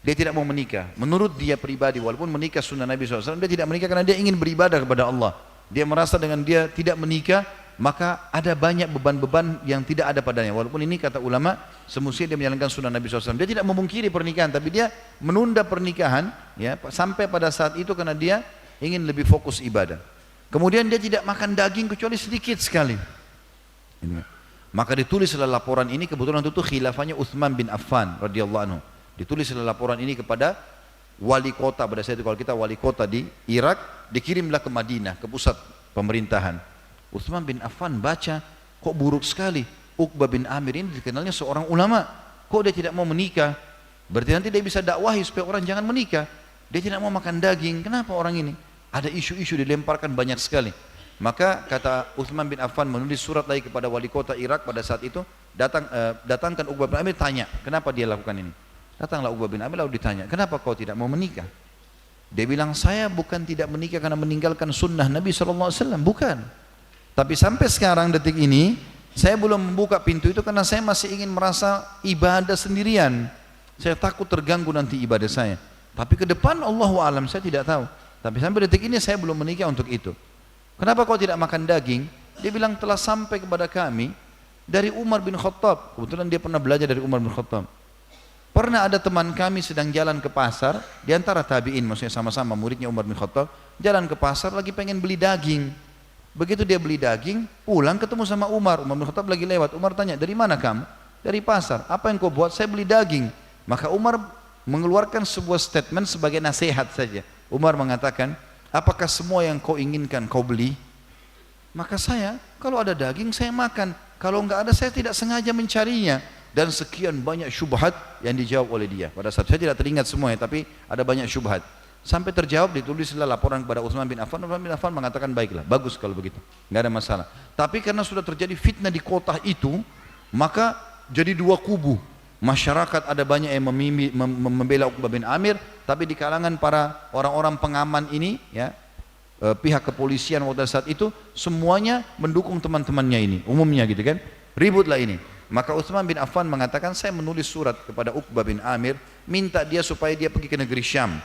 Dia tidak mau menikah. Menurut dia pribadi, walaupun menikah sunnah Nabi SAW, dia tidak menikah karena dia ingin beribadah kepada Allah. Dia merasa dengan dia tidak menikah, maka ada banyak beban-beban yang tidak ada padanya. Walaupun ini kata ulama, semestinya dia menjalankan sunnah Nabi SAW. Dia tidak memungkiri pernikahan, tapi dia menunda pernikahan ya, sampai pada saat itu karena dia ingin lebih fokus ibadah. Kemudian dia tidak makan daging kecuali sedikit sekali. Maka ditulislah laporan ini, kebetulan itu khilafahnya Utsman bin Affan radhiyallahu anhu. Ditulislah laporan ini kepada wali kota, pada saat itu kalau kita wali kota di Irak, dikirimlah ke Madinah, ke pusat pemerintahan. Utsman bin Affan baca, kok buruk sekali. Uqbah bin Amir ini dikenalnya seorang ulama, kok dia tidak mau menikah? Berarti nanti dia bisa dakwahi supaya orang jangan menikah. Dia tidak mau makan daging. Kenapa orang ini? Ada isu-isu dilemparkan banyak sekali. Maka kata Uthman bin Affan menulis surat lagi kepada wali kota Irak pada saat itu, datangkan Uqbah bin Amir, tanya, kenapa dia lakukan ini? Datanglah Uqbah bin Amir lalu ditanya, kenapa kau tidak mau menikah? Dia bilang, saya bukan tidak menikah karena meninggalkan sunnah Nabi SAW, bukan. Tapi sampai sekarang detik ini, saya belum membuka pintu itu karena saya masih ingin merasa ibadah sendirian. Saya takut terganggu nanti ibadah saya. Tapi ke depan Allahu a'lam, saya tidak tahu. Tapi sampai detik ini saya belum menikah untuk itu. Kenapa kau tidak makan daging? Dia bilang telah sampai kepada kami dari Umar bin Khattab. Kebetulan dia pernah belajar dari Umar bin Khattab. Pernah ada teman kami sedang jalan ke pasar, di antara tabi'in, maksudnya sama-sama muridnya Umar bin Khattab, jalan ke pasar lagi pengen beli daging. Begitu dia beli daging, pulang ketemu sama Umar. Umar bin Khattab lagi lewat. Umar tanya, dari mana kamu? Dari pasar. Apa yang kau buat? Saya beli daging. Maka Umar mengeluarkan sebuah statement sebagai nasihat saja. Umar mengatakan, apakah semua yang kau inginkan kau beli? Maka saya, kalau ada daging saya makan. Kalau enggak ada saya tidak sengaja mencarinya. Dan sekian banyak syubhat yang dijawab oleh dia. Pada saat saya tidak teringat semuanya, tapi ada banyak syubhat. Sampai terjawab, ditulislah laporan kepada Utsman bin Affan. Utsman bin Affan mengatakan, baiklah, bagus kalau begitu, enggak ada masalah. Tapi karena sudah terjadi fitnah di kota itu, maka jadi dua kubu. Masyarakat ada banyak yang membela Uqbah bin Amir, tapi di kalangan para orang-orang pengaman ini, ya, pihak kepolisian pada saat itu semuanya mendukung teman-temannya ini, umumnya gitu kan, ributlah ini. Maka Utsman bin Affan mengatakan, saya menulis surat kepada Uqbah bin Amir, minta dia supaya dia pergi ke negeri Syam.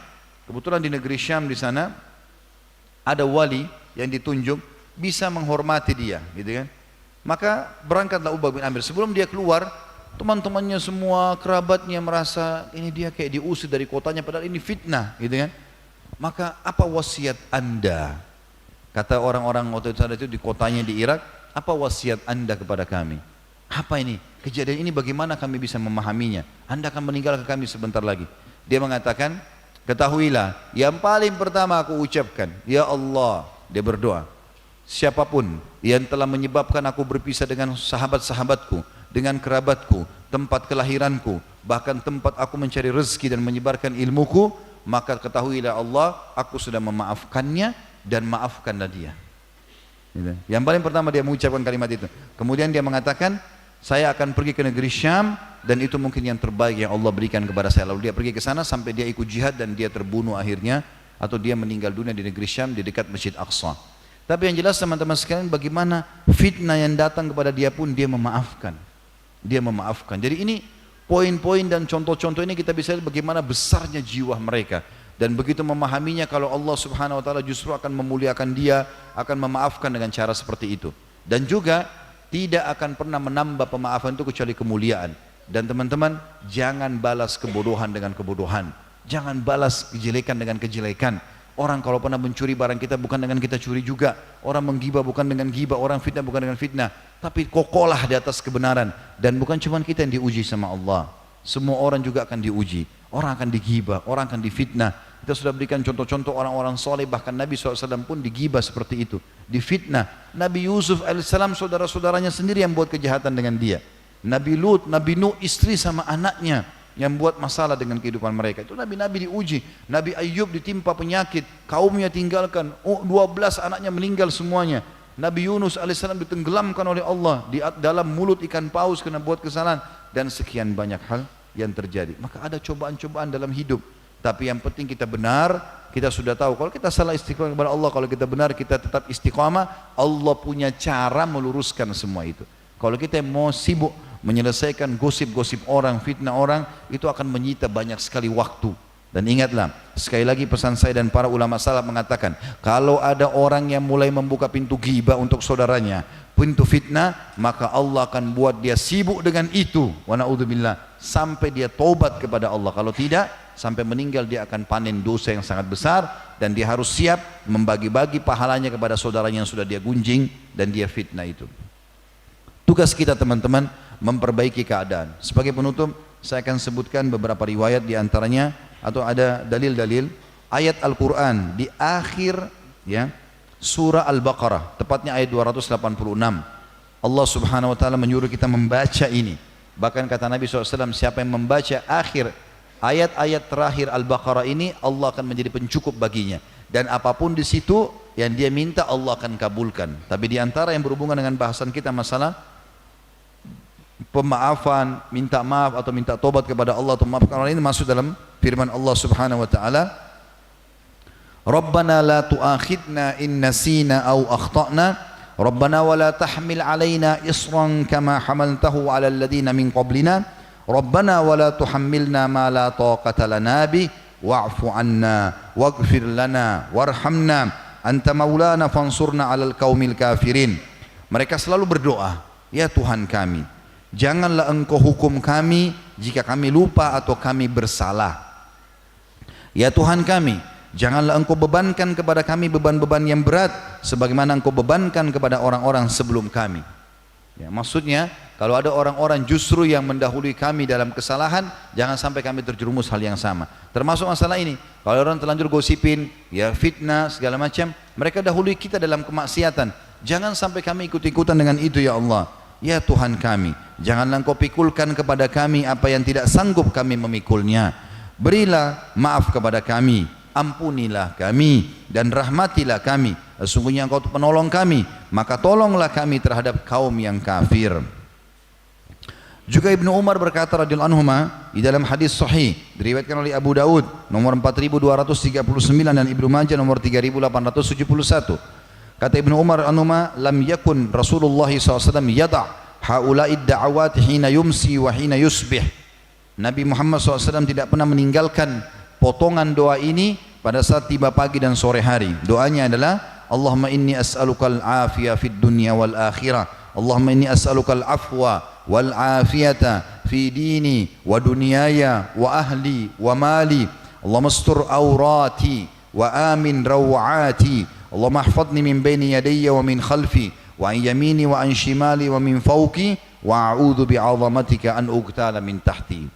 Kebetulan di negeri Syam di sana ada wali yang ditunjuk bisa menghormati dia, gitu kan. Maka berangkatlah Uqbah bin Amir. Sebelum dia keluar, teman-temannya semua, kerabatnya merasa ini dia kayak diusir dari kotanya, padahal ini fitnah, gitu kan. Maka apa wasiat anda? Kata orang-orang waktu itu di kotanya di Irak, apa wasiat anda kepada kami? Apa ini? Kejadian ini bagaimana kami bisa memahaminya? Anda akan meninggalkan kami sebentar lagi. Dia mengatakan, ketahuilah, yang paling pertama aku ucapkan, ya Allah, dia berdoa, siapapun yang telah menyebabkan aku berpisah dengan sahabat-sahabatku, dengan kerabatku, tempat kelahiranku, bahkan tempat aku mencari rezeki dan menyebarkan ilmuku, maka ketahuilah Allah, aku sudah memaafkannya dan maafkanlah dia. Yang paling pertama dia mengucapkan kalimat itu. Kemudian dia mengatakan, saya akan pergi ke negeri Syam dan itu mungkin yang terbaik yang Allah berikan kepada saya. Lalu dia pergi ke sana sampai dia ikut jihad dan dia terbunuh akhirnya, atau dia meninggal dunia di negeri Syam di dekat Masjid Aqsa. Tapi yang jelas teman-teman sekalian, bagaimana fitnah yang datang kepada dia pun dia memaafkan. Dia memaafkan. Jadi ini poin-poin dan contoh-contoh ini kita bisa lihat bagaimana besarnya jiwa mereka. Dan begitu memahaminya kalau Allah subhanahu wa ta'ala justru akan memuliakan dia, akan memaafkan dengan cara seperti itu. Dan juga tidak akan pernah menambah pemaafan itu kecuali kemuliaan. Dan teman-teman, jangan balas kebodohan dengan kebodohan. Jangan balas kejelekan dengan kejelekan. Orang kalau pernah mencuri barang kita bukan dengan kita curi juga. Orang menggibah bukan dengan gibah, orang fitnah bukan dengan fitnah. Tapi kokohlah di atas kebenaran. Dan bukan cuma kita yang diuji sama Allah. Semua orang juga akan diuji. Orang akan digibah, orang akan difitnah. Kita sudah berikan contoh-contoh orang-orang soleh, bahkan Nabi SAW pun digibah seperti itu, difitnah. Nabi Yusuf AS saudara-saudaranya sendiri yang buat kejahatan dengan dia. Nabi Lut, Nabi Nuh istri sama anaknya yang buat masalah dengan kehidupan mereka. Itu Nabi-Nabi diuji. Nabi Ayub ditimpa penyakit, kaumnya tinggalkan, 12 anaknya meninggal semuanya. Nabi Yunus AS ditenggelamkan oleh Allah di dalam mulut ikan paus karena buat kesalahan. Dan sekian banyak hal yang terjadi. Maka ada cobaan-cobaan dalam hidup. Tapi yang penting kita benar, kita sudah tahu. Kalau kita salah istiqomah kepada Allah, kalau kita benar kita tetap istiqomah, Allah punya cara meluruskan semua itu. Kalau kita mau sibuk menyelesaikan gosip-gosip orang, fitnah orang, itu akan menyita banyak sekali waktu. Dan ingatlah, sekali lagi pesan saya dan para ulama salaf mengatakan, kalau ada orang yang mulai membuka pintu ghibah untuk saudaranya, pintu fitnah, maka Allah akan buat dia sibuk dengan itu. Wa na'udzubillah, sampai dia taubat kepada Allah. Kalau tidak, sampai meninggal dia akan panen dosa yang sangat besar, dan dia harus siap membagi-bagi pahalanya kepada saudaranya yang sudah dia gunjing dan dia fitnah itu. Tugas kita teman-teman memperbaiki keadaan. Sebagai penutup, saya akan sebutkan beberapa riwayat di antaranya, atau ada dalil-dalil ayat Al-Quran di akhir ya surah Al-Baqarah, tepatnya ayat 286. Allah subhanahu wa ta'ala menyuruh kita membaca ini. Bahkan kata Nabi SAW, siapa yang membaca akhir ayat-ayat terakhir Al-Baqarah ini Allah akan menjadi pencukup baginya. Dan apapun di situ yang dia minta Allah akan kabulkan. Tapi di antara yang berhubungan dengan bahasan kita masalah pemaafan, minta maaf atau minta tobat kepada Allah atau memaafkan orang ini masuk dalam firman Allah Subhanahu wa taala, Rabbana la tu'akhidna in nasina aw akhtana Rabbana wa la tahmil alaina isran kama hamaltahu ala alladhina min qablina Rabbana wa la tuhammilna ma la taqata lana bi wa'fu anna waghfir lana warhamna anta maulana fansurna 'alal qaumil kafirin. Mereka selalu berdoa, ya Tuhan kami, janganlah engkau hukum kami jika kami lupa atau kami bersalah. Ya Tuhan kami, janganlah engkau bebankan kepada kami beban-beban yang berat sebagaimana engkau bebankan kepada orang-orang sebelum kami. Ya, maksudnya kalau ada orang-orang justru yang mendahului kami dalam kesalahan, jangan sampai kami terjerumus hal yang sama. Termasuk masalah ini, kalau orang terlanjur gosipin, ya fitnah segala macam, mereka dahului kita dalam kemaksiatan. Jangan sampai kami ikut-ikutan dengan itu ya Allah. Ya Tuhan kami, janganlah engkau pikulkan kepada kami apa yang tidak sanggup kami memikulnya. Berilah maaf kepada kami, ampunilah kami dan rahmatilah kami. Sesungguhnya engkau penolong kami, maka tolonglah kami terhadap kaum yang kafir. Juga Ibnu Umar berkata radhiyallahu anhuma di dalam hadis sahih diriwayatkan oleh Abu Daud nomor 4239 dan Ibnu Majah nomor 3871. Kata Ibnu Umar anhuma, lam yakun Rasulullah SAW yada' haula'id da'awat hina yumsi wa hina yusbih. Nabi Muhammad SAW tidak pernah meninggalkan potongan doa ini pada saat tiba pagi dan sore hari. Doanya adalah Allahumma inni as'alukal afiyah fid dunya wal akhirah. Allahumma inni as'alukal afwa wal afiyata fi dini wa dunyaya wa ahli wa mali. Allahumma astur awrati wa amin raw'ati. Allahumma ahfadni min baini yadayya wa min khalfi wa an yamini wa an shimali wa min fawqi wa a'udhu bi'azamatika an ugtala min tahti.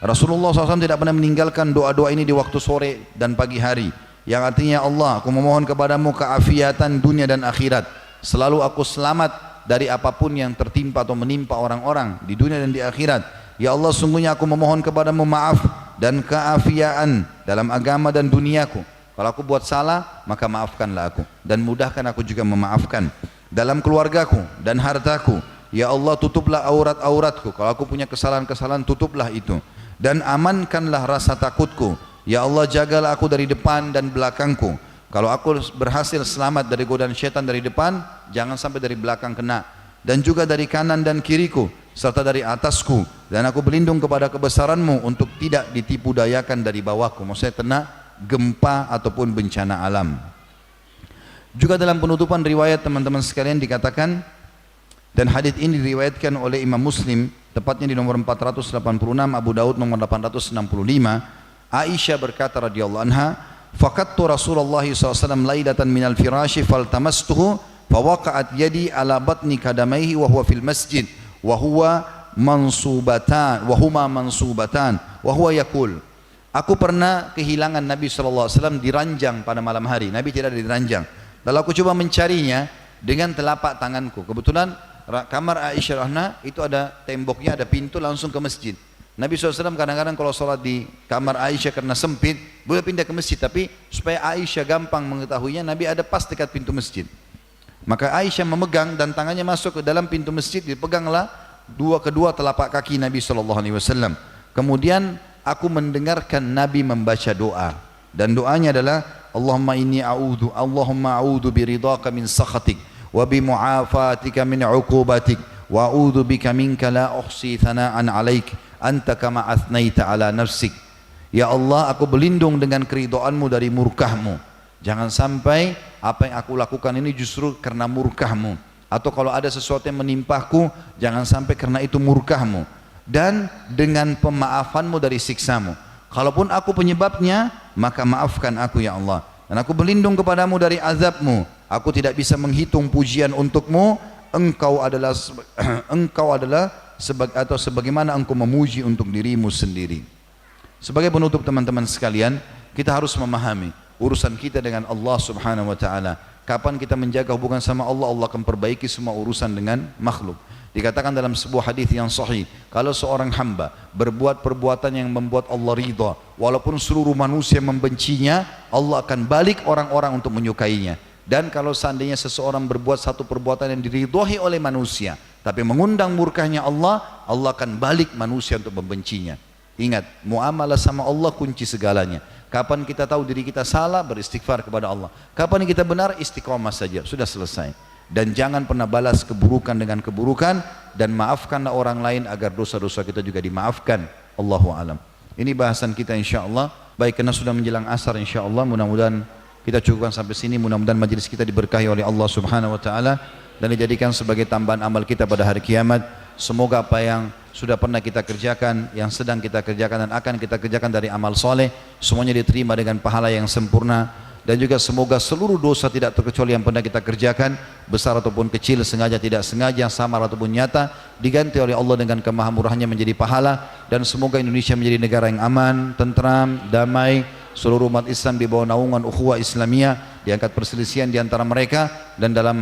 Rasulullah SAW tidak pernah meninggalkan doa-doa ini di waktu sore dan pagi hari, yang artinya Allah, aku memohon kepadamu keafiatan dunia dan akhirat, selalu aku selamat dari apapun yang tertimpa atau menimpa orang-orang di dunia dan di akhirat. Ya Allah, sungguhnya aku memohon kepadamu maaf dan keafiatan dalam agama dan duniaku. Kalau aku buat salah, maka maafkanlah aku dan mudahkan aku juga memaafkan. Dalam keluargaku dan hartaku, ya Allah, tutuplah aurat-auratku. Kalau aku punya kesalahan-kesalahan, tutuplah itu. Dan amankanlah rasa takutku. Ya Allah, jagalah aku dari depan dan belakangku. Kalau aku berhasil selamat dari godaan syaitan dari depan, jangan sampai dari belakang kena. Dan juga dari kanan dan kiriku, serta dari atasku. Dan aku berlindung kepada kebesaranmu untuk tidak ditipu dayakan dari bawahku. Maksudnya kena gempa ataupun bencana alam. Juga dalam penutupan riwayat teman-teman sekalian dikatakan, dan hadits ini diriwayatkan oleh Imam Muslim, tepatnya di nomor 486, Abu Daud nomor 865. Aisyah berkata radhiyallahu anha, faqattu Rasulullah SAW lailatan minal firashi faltamastuhu fawaqa'at yadi ala batni kadamaihi wa huwa fil masjid wa huwa mansubatan wa huma mansubatan wa huwa yaqul, aku pernah kehilangan Nabi SAW di ranjang pada malam hari. Nabi tidak ada di ranjang. Lalu aku coba mencarinya dengan telapak tanganku. Kebetulan kamar Aisyah Rahna itu ada temboknya, ada pintu langsung ke masjid. Nabi SAW kadang-kadang kalau sholat di kamar Aisyah karena sempit, boleh pindah ke masjid. Tapi supaya Aisyah gampang mengetahuinya, Nabi ada pas dekat pintu masjid. Maka Aisyah memegang dan tangannya masuk ke dalam pintu masjid, dipeganglah kedua telapak kaki Nabi SAW. Kemudian aku mendengarkan Nabi membaca doa. Dan doanya adalah, Allahumma a'udhu biridhaka min sakhatik wa bimu'afatika min uqubatik wa a'udhu bika minka la uhsi thana'an alaik anta kama athnaita ala nafsik. Ya Allah, aku berlindung dengan keridhaanmu dari murkahmu. Jangan sampai apa yang aku lakukan ini justru karena murkahmu. Atau kalau ada sesuatu yang menimpaku, jangan sampai karena itu murkahmu. Dan dengan pemaafanmu dari siksamu. Kalaupun aku penyebabnya, maka maafkan aku ya Allah. Dan aku berlindung kepadamu dari azabmu. Aku tidak bisa menghitung pujian untukmu. Engkau adalah sebagaimana engkau memuji untuk dirimu sendiri. Sebagai penutup teman-teman sekalian, kita harus memahami urusan kita dengan Allah Subhanahu wa taala. Kapan kita menjaga hubungan sama Allah, Allah akan perbaiki semua urusan dengan makhluk. Dikatakan dalam sebuah hadis yang sahih, kalau seorang hamba berbuat perbuatan yang membuat Allah ridha, walaupun seluruh manusia membencinya, Allah akan balik orang-orang untuk menyukainya. Dan kalau seandainya seseorang berbuat satu perbuatan yang diridhoi oleh manusia, tapi mengundang murkanya Allah, Allah akan balik manusia untuk membencinya. Ingat, muamalah sama Allah kunci segalanya. Kapan kita tahu diri kita salah, beristighfar kepada Allah. Kapan kita benar, istiqomah saja, sudah selesai. Dan jangan pernah balas keburukan dengan keburukan, dan maafkanlah orang lain agar dosa-dosa kita juga dimaafkan. Allahu a'lam. Ini bahasan kita insyaallah. Baik, karena sudah menjelang asar insyaallah, mudah-mudahan kita cukupkan sampai sini. Mudah-mudahan majelis kita diberkahi oleh Allah Subhanahu wa taala dan dijadikan sebagai tambahan amal kita pada hari kiamat. Semoga apa yang sudah pernah kita kerjakan, yang sedang kita kerjakan dan akan kita kerjakan dari amal soleh, semuanya diterima dengan pahala yang sempurna. Dan juga semoga seluruh dosa tidak terkecuali yang pernah kita kerjakan, besar ataupun kecil, sengaja tidak sengaja, samar ataupun nyata, diganti oleh Allah dengan kemahamurahannya menjadi pahala. Dan semoga Indonesia menjadi negara yang aman, tentram, damai, seluruh umat Islam di bawah naungan ukhuwah Islamiyah, diangkat perselisihan di antara mereka, dan dalam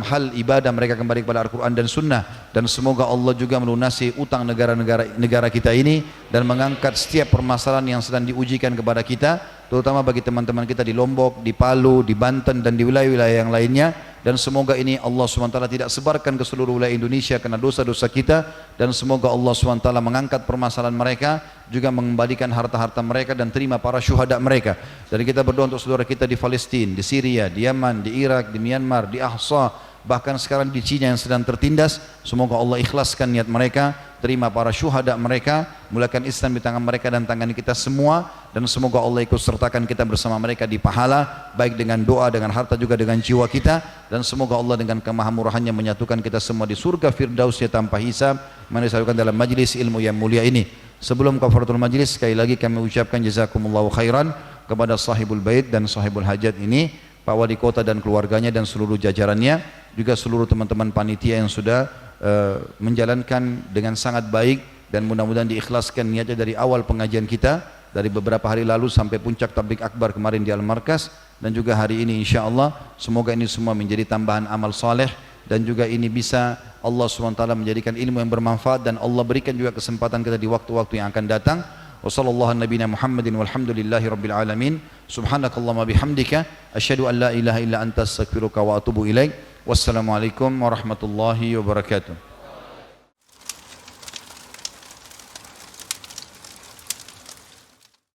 hal ibadah mereka kembali kepada Al-Quran dan Sunnah. Dan semoga Allah juga melunasi utang negara kita ini dan mengangkat setiap permasalahan yang sedang diujikan kepada kita, terutama bagi teman-teman kita di Lombok, di Palu, di Banten dan di wilayah-wilayah yang lainnya. Dan semoga ini Allah SWT tidak sebarkan ke seluruh wilayah Indonesia karena dosa-dosa kita, dan semoga Allah SWT mengangkat permasalahan mereka, juga mengembalikan harta-harta mereka dan terima para syuhada mereka. Dan kita berdoa untuk saudara kita di Palestina, di Syria, di Yaman, di Irak, di Myanmar, di Ahsa, bahkan sekarang di Cina yang sedang tertindas. Semoga Allah ikhlaskan niat mereka, terima para syuhada mereka, mulakan Islam di tangan mereka dan tangan kita semua. Dan semoga Allah ikut sertakan kita bersama mereka di pahala, baik dengan doa, dengan harta, juga dengan jiwa kita. Dan semoga Allah dengan kemahamurahannya menyatukan kita semua di surga Firdausnya tanpa hisab, menyatukan dalam majlis ilmu yang mulia ini. Sebelum kafaratul majlis, sekali lagi kami ucapkan jazakumullahu khairan kepada sahibul bait dan sahibul hajat ini, Pak Wali Kota dan keluarganya dan seluruh jajarannya, juga seluruh teman-teman panitia yang sudah menjalankan dengan sangat baik, dan mudah-mudahan diikhlaskan niatnya dari awal pengajian kita, dari beberapa hari lalu sampai puncak tablik akbar kemarin di Al-Markas, dan juga hari ini insyaallah. Semoga ini semua menjadi tambahan amal saleh, dan juga ini bisa Allah SWT menjadikan ilmu yang bermanfaat, dan Allah berikan juga kesempatan kita di waktu-waktu yang akan datang. Wassallallahu nabiyana Muhammadin walhamdulillahi rabbil alamin. Subhanakallahumma bihamdika asyhadu an la ilaha illa anta astaghfiruka wa atubu ilaik. Wassalamualaikum warahmatullahi wabarakatuh.